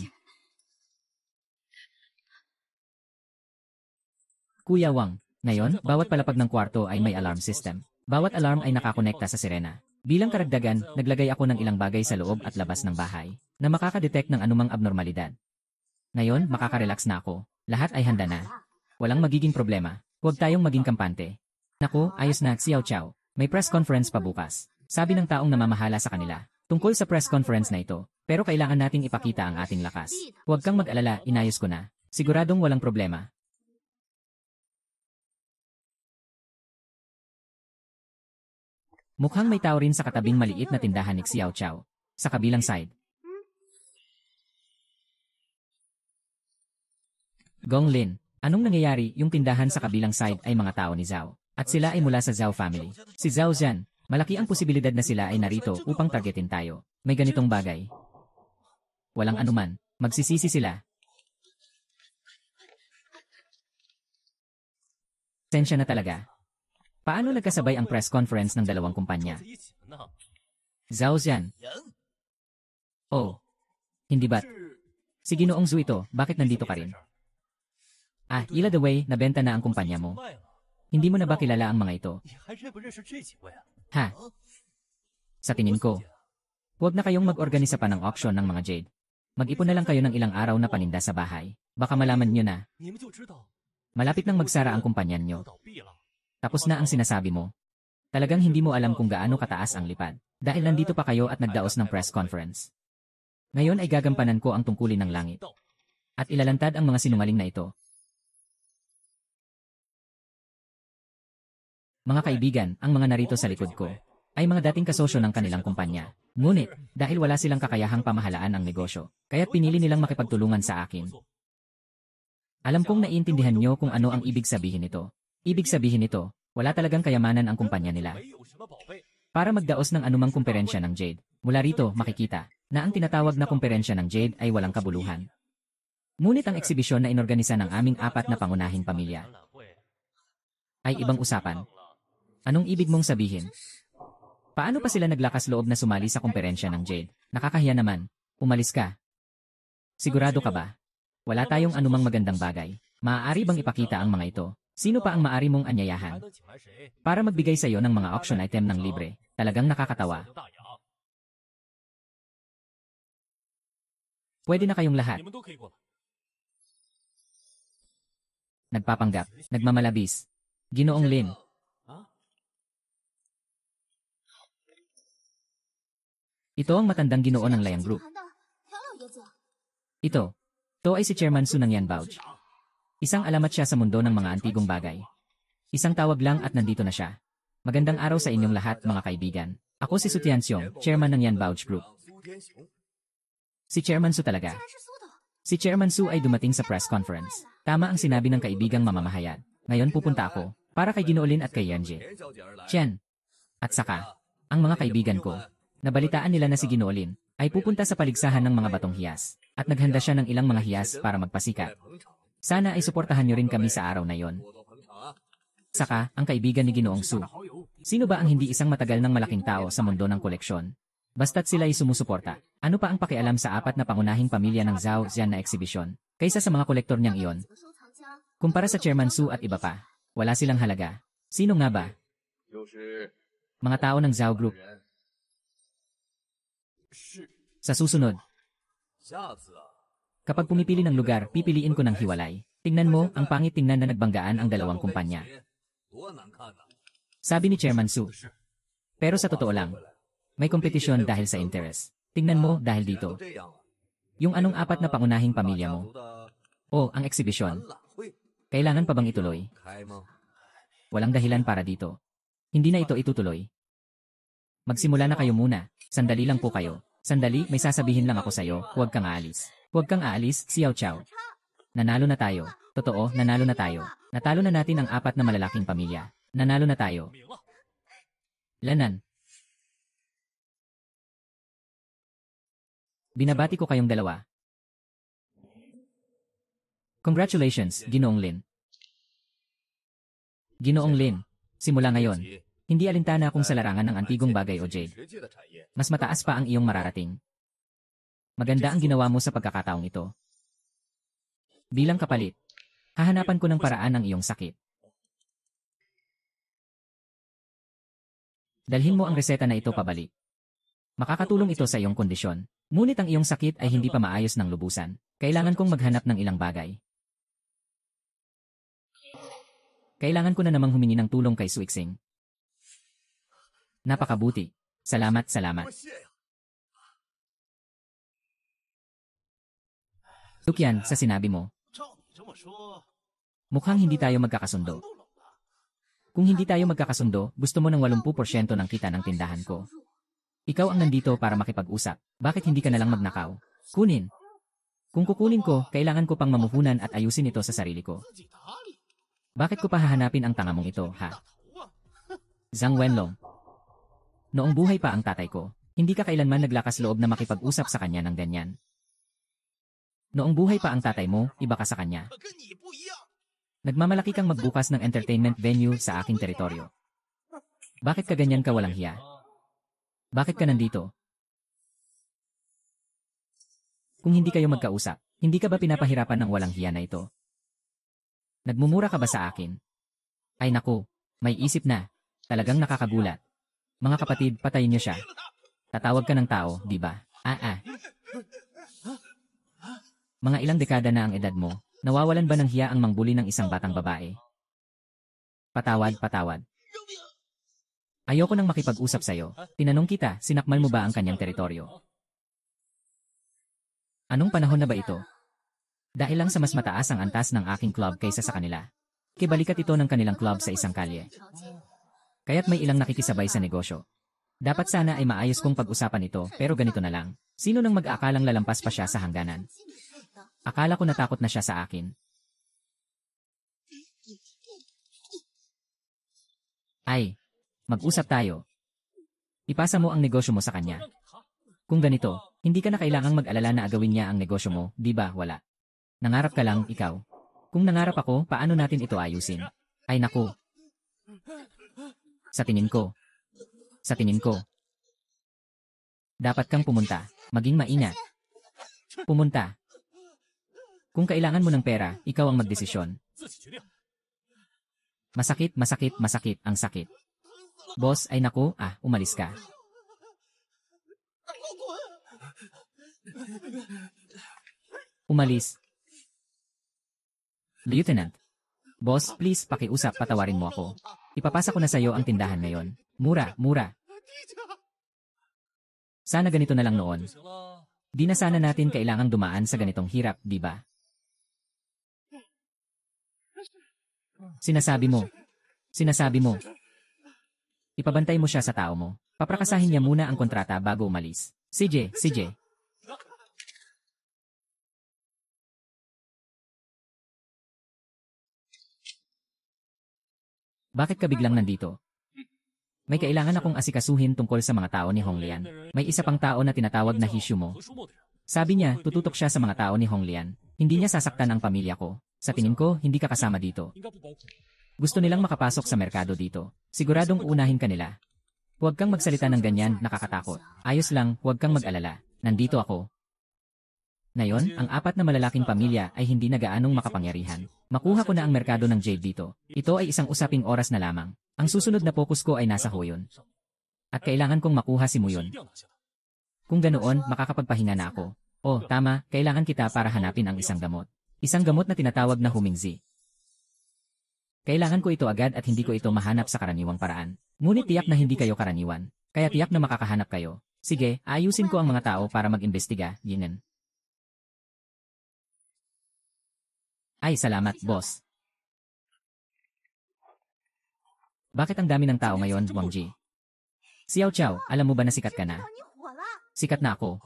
Kuya Wang, ngayon, bawat palapag ng kwarto ay may alarm system. Bawat alarm ay nakakonekta sa sirena. Bilang karagdagan, naglagay ako ng ilang bagay sa loob at labas ng bahay na makakadetect ng anumang abnormalidad. Ngayon, makakarelax na ako. Lahat ay handa na. Walang magiging problema. Huwag tayong maging kampante. Naku, ayos na, Xiao Chao. May press conference pa bukas. Sabi ng taong namamahala sa kanila. Tungkol sa press conference na ito, pero kailangan nating ipakita ang ating lakas. Huwag kang mag-alala, inayos ko na. Siguradong walang problema. Mukhang may tao rin sa katabing maliit na tindahan ni Xiao Chao. Sa kabilang side. Gong Lin, anong nangyayari? Yung tindahan sa kabilang side ay mga tao ni Zhao. At sila ay mula sa Zhao family. Si Zhao Zhan. Malaki ang posibilidad na sila ay narito upang targetin tayo. May ganitong bagay. Walang anuman. Magsisisi sila. Sensya na talaga. Paano nagkasabay ang press conference ng dalawang kumpanya? Zhao Zhan. Oh. Hindi ba't? Si Ginoong Zhu ito, bakit nandito ka rin? Ila the way, nabenta na ang kumpanya mo. Hindi mo na ba kilala ang mga ito? 你还认不认识这几位啊？ Ha? Sa tingin ko, huwag na kayong mag-organisa pa ng auction ng mga jade. Mag-ipon na lang kayo ng ilang araw na paninda sa bahay. Baka malaman nyo na, 你们就知道 malapit nang magsara ang kumpanyan 要 nyo. 倒闭了。 Tapos na ang sinasabi mo. Talagang hindi mo alam kung gaano kataas ang lipad. Dahil nandito pa kayo at nagdaos ng press conference. Ngayon ay gagampanan ko ang tungkulin ng langit. At ilalantad ang mga sinungaling na ito. Mga kaibigan, ang mga narito sa likod ko ay mga dating kasosyo ng kanilang kumpanya. Ngunit, dahil wala silang kakayahang pamahalaan ang negosyo, kaya't pinili nilang makipagtulungan sa akin. Alam kong naiintindihan nyo kung ano ang ibig sabihin nito. Ibig sabihin nito, wala talagang kayamanan ang kumpanya nila. 没有什么宝贝， Para magdaos ng anumang kumperensya ng Jade, mula rito makikita na ang tinatawag na kumperensya ng Jade ay walang kabuluhan. Ngunit ang eksibisyon na inorganisa ng aming apat na pangunahing pamilya 展览会 ay ibang usapan. Anong ibig mong sabihin? Paano pa sila naglakas loob na sumali sa kumperensya ng Jade? Nakakahiya naman. Umalis ka. Sigurado ka ba? Wala tayong anumang magandang bagay. Maaari bang ipakita ang mga ito? Sino pa ang maaari mong 还 anyayahan 能请来谁？ para magbigay sa iyo ng mga auction item ng libre? Talagang nakakatawa. 刘大雅， Pwede na kayong lahat. 你们都可以过来。 Nagpapanggap, nagmamalabis. Ginoong Lin. 啊， Ito ang matandang ginoo ng Layang Group. 谈的朴老爷子， Ito. To ay si Chairman Su ng Yan Bauj. Isang alamat siya sa mundo ng mga antigong bagay. Isang tawag lang at nandito na siya. Magandang araw sa inyong lahat mga kaibigan. Ako si Su Tianxiong, Chairman ng Yan Bauj Group. 苏天雄， Si Chairman Su talaga. 竟然是苏董， Si Chairman Su ay dumating sa press conference. Tama ang sinabi ng kaibigang mamamahayag. Ngayon pupunta ako para kay Ginoolin at kay Yanji. 田小姐儿来。 Chen. At saka, ang mga kaibigan ko, nabalitaan nila na si Ginoolin ay pupunta sa paligsahan ng mga batong hiyas at naghanda siya ng ilang mga hiyas para magpasikat. 来捧场， Sana ay suportahan niyo rin kami sa araw na yon. 多多捧场啊！ Saka, ang kaibigan ni Ginoong Su. 好友， Sino ba ang hindi isang matagal ng malaking tao sa mundo ng koleksyon? Basta't sila ay sumusuporta. Ano pa ang pakialam sa apat na pangunahing pamilya ng Zhao Zian na eksibisyon? Kaysa sa mga kolektor niyang iyon, 几个收藏家， kumpara sa Chairman Su at iba pa, wala silang halaga. Sino nga ba? 就是。 Mga tao ng Zhao Group. 是， Sa susunod, 下次啊， kapag pumipili ng lugar, pipiliin ko ng hiwalay. Tingnan mo, ang pangit tingnan na nagbanggaan ang dalawang kumpanya. 多难看呐！ Sabi ni Chairman Su. 是， Pero sa totoo lang, may kompetisyon dahil sa interes. Tingnan mo dahil 都 dito. 这样了。 Yung anong apat na pangunahing pamilya 家 mo. 族的 O, ang 展 eksibisyon. 览会 Kailangan pa bang ituloy? 开吗？ Walang dahilan para dito. Hindi na ito itutuloy. Magsimula na kayo muna. Sandali lang po kayo. Sandali, may sasabihin lang ako sa'yo. Huwag kang aalis. Huwag kang aalis, Xiao Chao. Nanalo na tayo. Totoo, nanalo na tayo. Natalo na natin ang apat na malalaking pamilya. Nanalo na tayo. 明了， Lanan. Binabati ko kayong dalawa. Congratulations, Ginoong Lin. Ginoong Lin, simula ngayon, hindi alintana akong sa larangan ng antigong bagay o jade. 学界的产业， Mas mataas pa ang iyong mararating. Maganda ang ginawa mo sa pagkakataong ito. Bilang kapalit, hahanapan ko ng paraan ang iyong sakit. Dalhin mo ang reseta na ito pabalik. Makakatulong ito sa iyong kondisyon. Ngunit ang iyong sakit ay hindi pa maayos ng lubusan. Kailangan kong maghanap ng ilang bagay. Kailangan ko na namang humingi ng tulong kay Suixing. Napakabuti. Salamat, salamat. 多谢呀！ Tukyan, sa sinabi mo, 照你这么说， mukhang hindi tayo magkakasundo. 不冷了。 Kung hindi tayo magkakasundo, gusto mo ng 80% ng kita ng tindahan ko. Ikaw ang nandito para makipag-usap. Bakit hindi ka nalang magnakaw? Kunin. Kung kukunin ko, kailangan ko pang mamuhunan at ayusin ito sa sarili ko. 自己打理， Bakit ko pa hahanapin ang tanga mong ito, ha? 头啊！ Zhang Wenlong. Noong buhay pa ang tatay ko, hindi ka kailanman naglakas loob na makipag-usap sa kanya ng ganyan. Noong buhay pa ang tatay mo, iba ka sa kanya. 跟你不一样。 Nagmamalaki kang magbukas ng entertainment venue sa aking teritoryo. Bakit ka ganyan ka walang hiya? Bakit ka nandito? Kung hindi kayo magkausap, hindi ka ba pinapahirapan ng walang hiya na ito? Nagmumura ka ba sa akin? Ay naku, may isip na. Talagang nakakagulat. Mga kapatid, patayin niyo siya. Tatawag ka ng tao, di ba? Mga ilang dekada na ang edad mo, nawawalan ba ng hiya ang mangbuli ng isang batang babae? Patawad, patawad. Ayoko nang makipag-usap sa'yo. Tinanong kita, sinakmal mo ba ang kanyang teritoryo? Anong panahon na ba ito? Dahil lang sa mas mataas ang antas ng aking club kaysa sa kanila. Kibalikat ito ng kanilang club sa isang kalye. Kaya't may ilang nakikisabay sa negosyo. Dapat sana ay maayos kong pag-usapan ito, pero ganito na lang. Sino nang mag-aakalang lalampas pa siya sa hangganan? Akala ko natakot na siya sa akin. Ay, mag-usap tayo. Ipasa mo ang negosyo mo sa kanya. Kung ganito, hindi ka na kailangang mag-alala na agawin niya ang negosyo mo, di ba? Wala. Nangarap ka lang, ikaw. Kung nangarap ako, paano natin ito ayusin? Ay naku. Sa tingin ko. Dapat kang pumunta. Maging maingat. Pumunta. Kung kailangan mo ng pera, ikaw ang magdesisyon. Masakit ang sakit. Boss, ay naku, umalis ka. Umalis. Lieutenant. Boss, please, pakiusap, patawarin mo ako. Ipapasa ko na sa'yo ang tindahan ngayon. Mura. Sana ganito na lang noon. Di na sana natin kailangang dumaan sa ganitong hirap, di ba? Sinasabi mo. Ipabantay mo siya sa tao mo. Paprakasahin niya muna ang kontrata bago umalis. CJ. Bakit ka biglang nandito? May kailangan akong asikasuhin tungkol sa mga tao ni Hong Lian. May isa pang tao na tinatawag na Hishu mo. Sabi niya, tututok siya sa mga tao ni Hong Lian. Hindi niya sasaktan ang pamilya ko. Sa tingin ko, hindi ka kasama dito. Gusto nilang makapasok sa merkado dito. Siguradong uunahin ka nila. Huwag kang magsalita ng ganyan, nakakatakot. Ayos lang, huwag kang mag-alala. Nandito ako. Ngayon, ang 4 na malalaking pamilya ay hindi na gaanong makapangyarihan. Makuha ko na ang merkado ng jade dito. Ito ay isang usaping oras na lamang. Ang susunod na focus ko ay nasa Hoyon. At kailangan kong makuha si Muyon. Kung ganoon, makakapagpahinga na ako. Oh, tama, kailangan kita para hanapin ang isang gamot. Isang gamot na tinatawag na Humingzi. Kailangan ko ito agad at hindi ko ito mahanap sa karaniwang paraan. Ngunit tiyak na hindi kayo karaniwan. Kaya tiyak na makakahanap kayo. Sige, ayusin ko ang mga tao para mag-imbestiga, yinen. Ay, salamat, boss. Bakit ang dami ng tao ngayon, Wang Ji? Xiao Chao, alam mo ba na sikat ka na? Sikat na ako.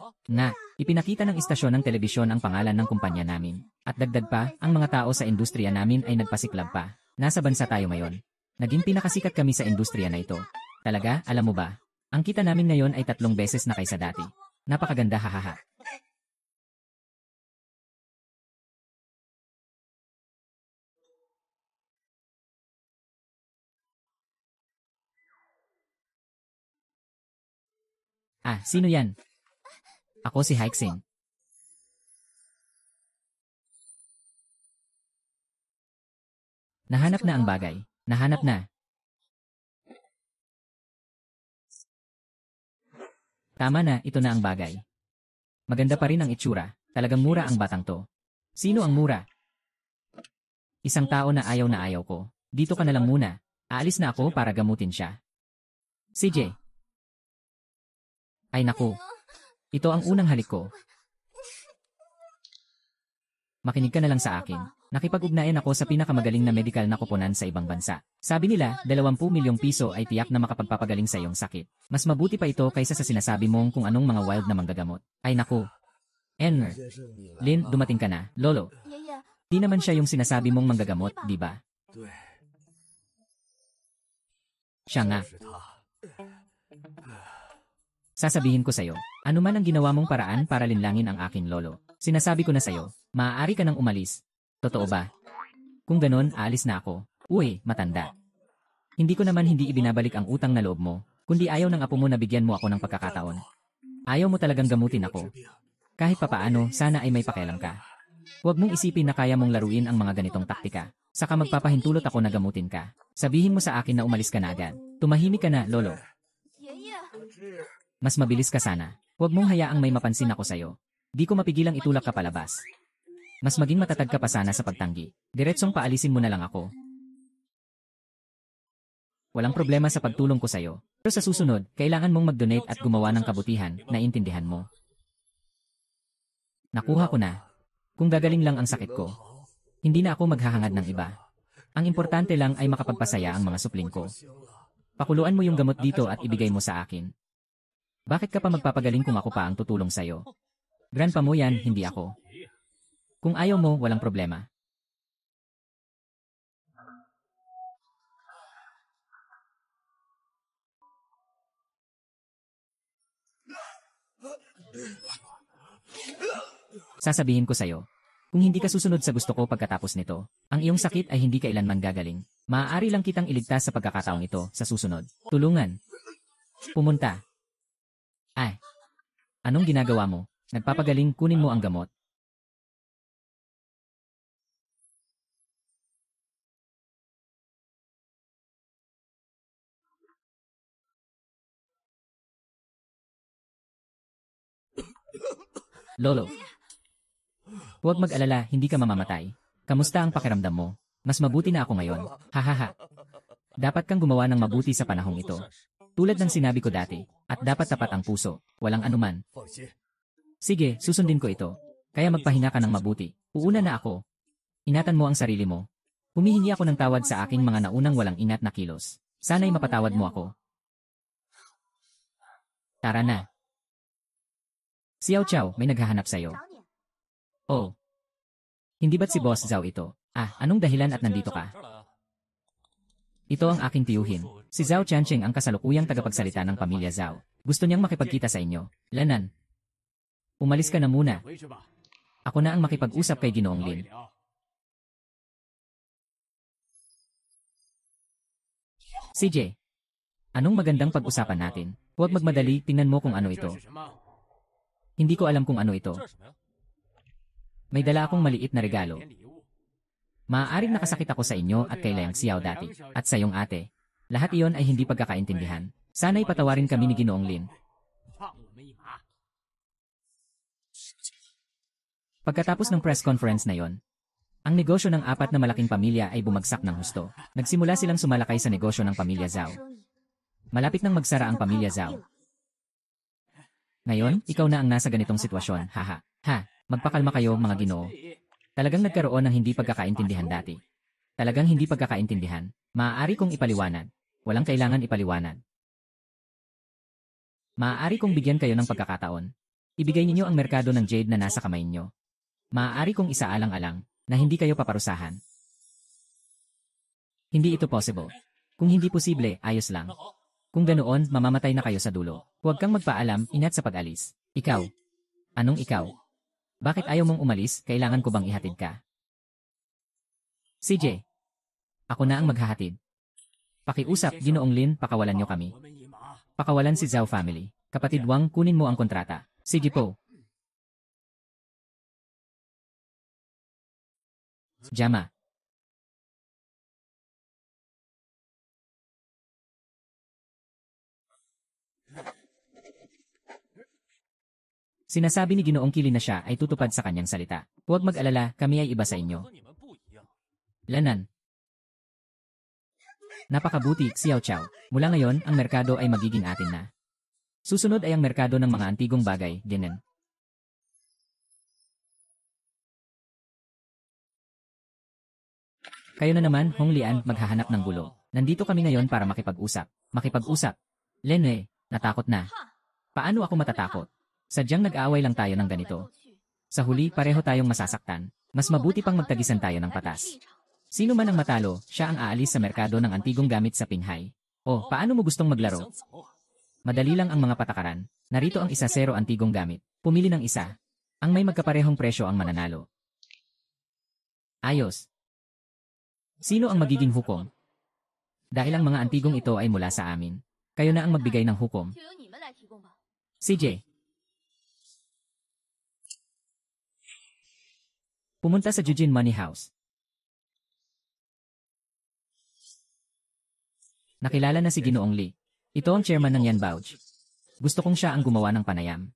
Ipinakita ng istasyon ng telebisyon ang pangalan ng kumpanya namin. At dagdag pa, ang mga tao sa industriya namin ay nagpasiklab pa. Nasa bansa tayo ngayon. Naging pinakasikat kami sa industriya na ito. Talaga, alam mo ba? Ang kita namin ngayon ay 3 beses na kaysa dati. Napakaganda, hahaha. Sino yan? Ako si Haixin. Nahanap na ang bagay. Nahanap na. Tama na, ito na ang bagay. Maganda pa rin ang itsura. Talagang mura ang batang to. Sino ang mura? Isang tao na ayaw ko. Dito ka na lang muna. Aalis na ako para gamutin siya. CJ. Ay naku. Ito ang unang halik ko. Makinig ka na lang sa akin. Nakipag-ugnayan ako sa pinakamagaling na medical na koponan sa ibang bansa. Sabi nila, 20 milyong piso ay tiyak na makapagpapagaling sa iyong sakit. Mas mabuti pa ito kaysa sa sinasabi mong kung anong mga wild na manggagamot. Ay naku. Enner. Lin, dumating ka na. Lolo. Di naman siya yung sinasabi mong manggagamot, di ba? Siya nga. Sasabihin ko sa'yo, ano man ang ginawa mong paraan para linlangin ang aking lolo. Sinasabi ko na sa'yo, maaari ka nang umalis. Totoo ba? Kung ganon, aalis na ako. Uy, matanda. Hindi ko naman hindi ibinabalik ang utang na loob mo, kundi ayaw ng apo mo na bigyan mo ako ng pagkakataon. Ayaw mo talagang gamutin ako. Kahit papaano, sana ay may pakialam ka. Huwag mong isipin na kaya mong laruin ang mga ganitong taktika. Saka magpapahintulot ako na gamutin ka. Sabihin mo sa akin na umalis ka na agad. Tumahimik ka na, Lolo. 爷爷， Mas mabilis ka sana. Huwag mong hayaang may mapansin ako sa'yo. Di ko mapigilang itulak ka palabas. Mas maging matatag ka pa sana sa pagtanggi. Diretsong paalisin mo na lang ako. Walang problema sa pagtulong ko sa'yo. Pero sa susunod, kailangan mong mag-donate at gumawa ng kabutihan na intindihan mo. Nakuha ko na. Kung gagaling lang ang sakit ko, hindi na ako maghahangad ng iba. Ang importante lang ay makapagpasaya ang mga supling ko. Pakuluan mo yung gamot dito at ibigay mo sa akin. Bakit ka pa magpapagaling kung ako pa ang tutulong sa'yo? Grandpa mo yan, hindi ako. Kung ayaw mo, walang problema. Sasabihin ko sa'yo, kung hindi ka susunod sa gusto ko pagkatapos nito, ang iyong sakit ay hindi kailanman gagaling. Maaari lang kitang iligtas sa pagkakataong ito sa susunod. Tulungan. Pumunta. Ay. Anong ginagawa mo? Nagpapagaling, kunin mo ang gamot. Lolo. Huwag mag-alala, hindi ka mamamatay. Kamusta ang pakiramdam mo? Mas mabuti na ako ngayon. Hahaha. Dapat kang gumawa ng mabuti sa panahong ito. Tulad ng sinabi ko dati, at dapat tapat ang puso, walang anuman. Sige, susundin ko ito. Kaya magpahinga ka ng mabuti. Uuna na ako. Ingatan mo ang sarili mo. Humihingi ako ng tawad sa aking mga naunang walang inat na kilos. Sana'y mapatawad mo ako. Tara na. Xiao Chao, may naghahanap sa'yo. 找你。 Oh. Hindi ba't si Boss Zhao ito? Ah, anong dahilan at nandito ka? Ito ang aking tiyuhin. Si Zhao Chancheng ang kasalukuyang tagapagsalita ng pamilya Zhao. Gusto niyang makipagkita sa inyo. Lanan. Umalis ka na muna. Ako na ang makipag-usap kay Ginoong Lin. CJ. Anong magandang pag-usapan natin? Huwag magmadali, tingnan mo kung ano ito. Hindi ko alam kung ano ito. May dala akong maliit na regalo. Maaaring nakasakit ako sa inyo at kay Leang Xiao dati, at sa iyong ate. Lahat iyon ay hindi pagkakaintindihan. Sana'y patawarin kami ni Ginoong Lin. Pagkatapos ng press conference na yon, ang negosyo ng apat na malaking pamilya ay bumagsak ng husto. Nagsimula silang sumalakay sa negosyo ng pamilya Zhao. Malapit nang magsara ang pamilya Zhao. Ngayon, ikaw na ang nasa ganitong sitwasyon, haha. Ha, magpakalma kayo mga Ginoo. Talagang nagkaroon ng hindi pagkakaintindihan dati. Talagang hindi pagkakaintindihan. Maaari kong ipaliwanag. Walang kailangan ipaliwanag. Maaari kong bigyan kayo ng pagkakataon. Ibigay ninyo ang merkado ng Jade na nasa kamay ninyo. Maaari kong isaalang-alang na hindi kayo paparusahan. Hindi ito possible. Kung hindi posible, ayos lang. Kung ganoon, mamamatay na kayo sa dulo. Huwag kang magpaalam, ingat sa pag-alis. Ikaw. Anong ikaw? Bakit ayaw mong umalis? Kailangan ko bang ihatid ka? CJ. Ako na ang maghahatid. Pakiusap, Ginoong Lin, pakawalan niyo kami. Pakawalan si Zhao family. Kapatid Wang, kunin mo ang kontrata. Sige po. Jama. Sinasabi ni Ginoong Kili na siya ay tutupad sa kanyang salita. Huwag mag-alala, kami ay iba sa inyo. Lanan. Napakabuti, Xiao Chao. Mula ngayon, ang merkado ay magiging atin na. Susunod ay ang merkado ng mga antigong bagay, Dinen. Kayo na naman, Hong Lian, maghahanap ng gulo. Nandito kami ngayon para makipag-usap. Makipag-usap. Lenwei, natakot na. Paano ako matatakot? Sadyang nag-aaway lang tayo ng ganito. Sa huli, pareho tayong masasaktan. Mas mabuti pang magtagisan tayo ng patas. Sino man ang matalo, siya ang aalis sa merkado ng antigong gamit sa Pinghay. O, paano mo gustong maglaro? Madali lang ang mga patakaran. Narito ang 1-0 antigong gamit. Pumili ng isa. Ang may magkaparehong presyo ang mananalo. Ayos. Sino ang magiging hukom? Dahil ang mga antigong ito ay mula sa amin. Kayo na ang magbigay ng hukom. 就由你们来提供吧。 CJ. Pumunta sa Jujin Money House. Nakilala na si Ginoong Lee. Ito ang chairman ng Yanbouch. Gusto kong siya ang gumawa ng panayam.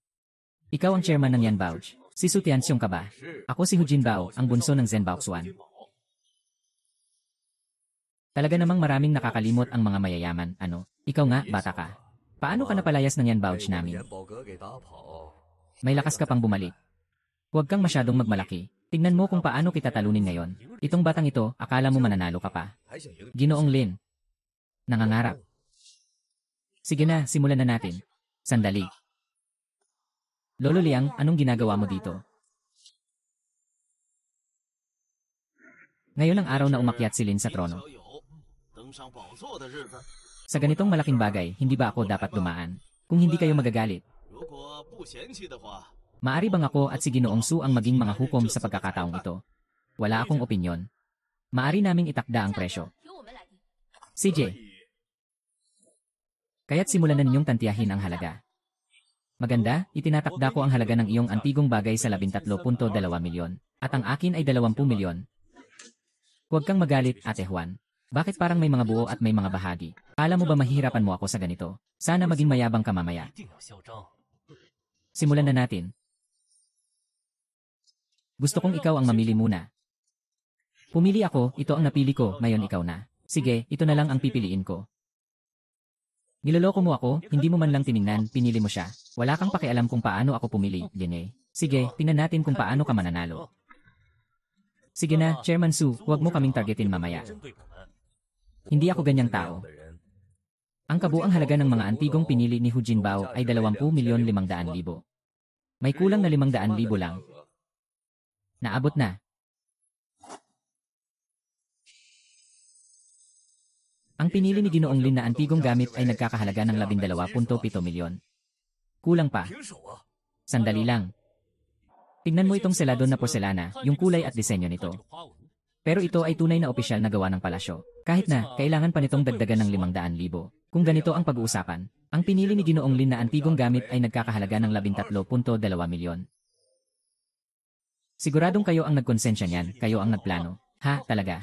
Ikaw ang chairman ng Yanbouch. Si Su Tianxiong ka ba? Ako si Hu Jinbao, ang bunso ng Zhenbaoxuan. Talaga namang maraming nakakalimot ang mga mayayaman. Ano? Ikaw nga, bata ka. Paano ka napalayas ng Yanbouch namin? May lakas ka pang bumalik. Huwag kang masyadong magmalaki. Tingnan mo kung paano kita talunin ngayon. Itong batang ito, akala mo mananalo ka pa. Ginoong Lin. Nangangarap. Sige na, simulan na natin. Sandali. Lolo Liang, anong ginagawa mo dito? Ngayon ang araw na umakyat si Lin sa trono. Sa ganitong malaking bagay, hindi ba ako dapat dumaan? Kung hindi kayo magagalit. Maari bang ako at si Ginoong Su ang maging mga hukom sa pagkakataong ito? Wala akong opinyon. Maari naming itakda ang presyo. CJ. Kaya't simulan na ninyong tantiyahin ang halaga. Maganda, itinatakda ko ang halaga ng iyong antigong bagay sa 13.2 milyon, at ang akin ay 20 milyon. Huwag kang magalit, Ate Juan. Bakit parang may mga buo at may mga bahagi? Alam mo ba mahihirapan mo ako sa ganito? Sana maging mayabang ka mamaya. Simulan na natin. Gusto kong ikaw ang mamili muna. Pumili ako, ito ang napili ko, ngayon ikaw na. Sige, ito na lang ang pipiliin ko. Niloloko mo ako, hindi mo man lang tiningnan, pinili mo siya. Wala kang pakialam kung paano ako pumili, Lin. Sige, tingnan natin kung paano ka mananalo. Sige na, Chairman Su, huwag mo kaming targetin mamaya. Hindi ako ganyang tao. Ang kabuang halaga ng mga antigong pinili ni Hu Jinbao ay 20,500,000. May kulang na 500,000 lang. Naabot na. Ang pinili ni Ginoong Lin na antigong gamit ay nagkakahalaga ng 12.7 milyon. Kulang pa. Sandali lang. Tingnan mo itong selado na porselana, yung kulay at disenyo nito. Pero ito ay tunay na opisyal na gawa ng palasyo. Kahit na, kailangan pa nitong dagdagan ng 500,000. Kung ganito ang pag-uusapan, ang pinili ni Ginoong Lin na antigong gamit ay nagkakahalaga ng 13.2 milyon. Siguradong kayo ang nagkonsensya niyan, kayo ang nagplano. Ha, talaga?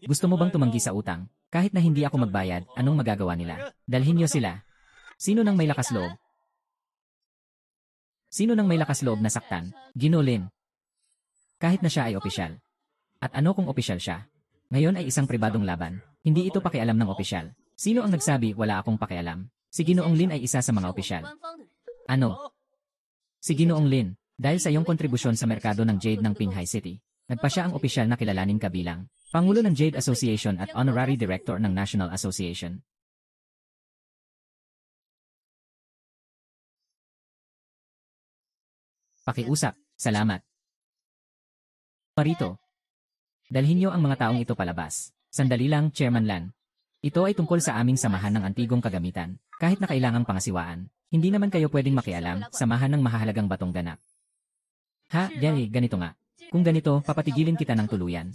Gusto mo bang tumanggi sa utang? Kahit na hindi ako magbayad, anong magagawa nila? Dalhin niyo sila. Sino nang may lakas loob? Sino nang may lakas loob na saktan? Ginoong Lin. Kahit na siya ay opisyal. At ano kung opisyal siya? Ngayon ay isang pribadong laban. Hindi ito pakialam ng opisyal. Sino ang nagsabi wala akong pakialam? Si Ginoong Lin ay isa sa mga opisyal. Ano? Si Ginoong Lin, dahil sa iyong kontribusyon sa merkado ng Jade ng Qinghai City, nagpa siya ang opisyal na kilalanin kabilang Pangulo ng Jade Association at Honorary Director ng National Association. Pakiusap, salamat. Marito. Dalhin niyo ang mga taong ito palabas. Sandali lang, Chairman Lan. Ito ay tungkol sa aming samahan ng antigong kagamitan. Kahit na kailangang pangasiwaan, hindi naman kayo pwedeng makialam, samahan ng mahahalagang batong ganap. Ha, Jerry, ganito nga. Kung ganito, papatigilin kita ng tuluyan.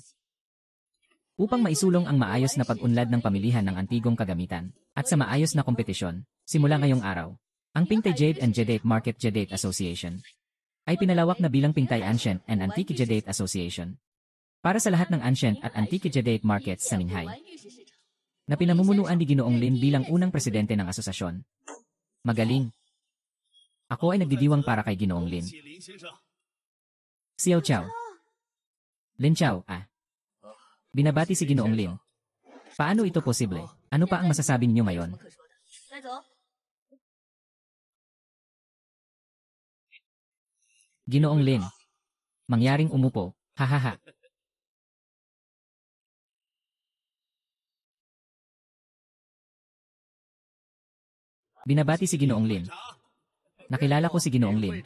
Upang maisulong ang maayos na pag-unlad ng pamilihan ng antigong kagamitan, at sa maayos na kompetisyon, simula ngayong araw, ang Pingtay Jade and Jadate Market Jadate Association ay pinalawak na bilang Pingtay Ancient and Antique Jadate Association para sa lahat ng ancient at antique jadate markets sa Qinghai, na pinamumunuan ni Ginoong Lin bilang unang presidente ng asosasyon. Magaling. Ako ay nagdidiwang para kay Ginoong Lin. Xiao Chao. Lin Chao, Binabati si Ginoong Lin. Paano ito posible? Ano pa ang masasabi niyo ngayon? Ginoong Lin. Mangyaring umupo, hahaha. Binabati si Ginoong Lin. Nakilala ko si Ginoong Lin.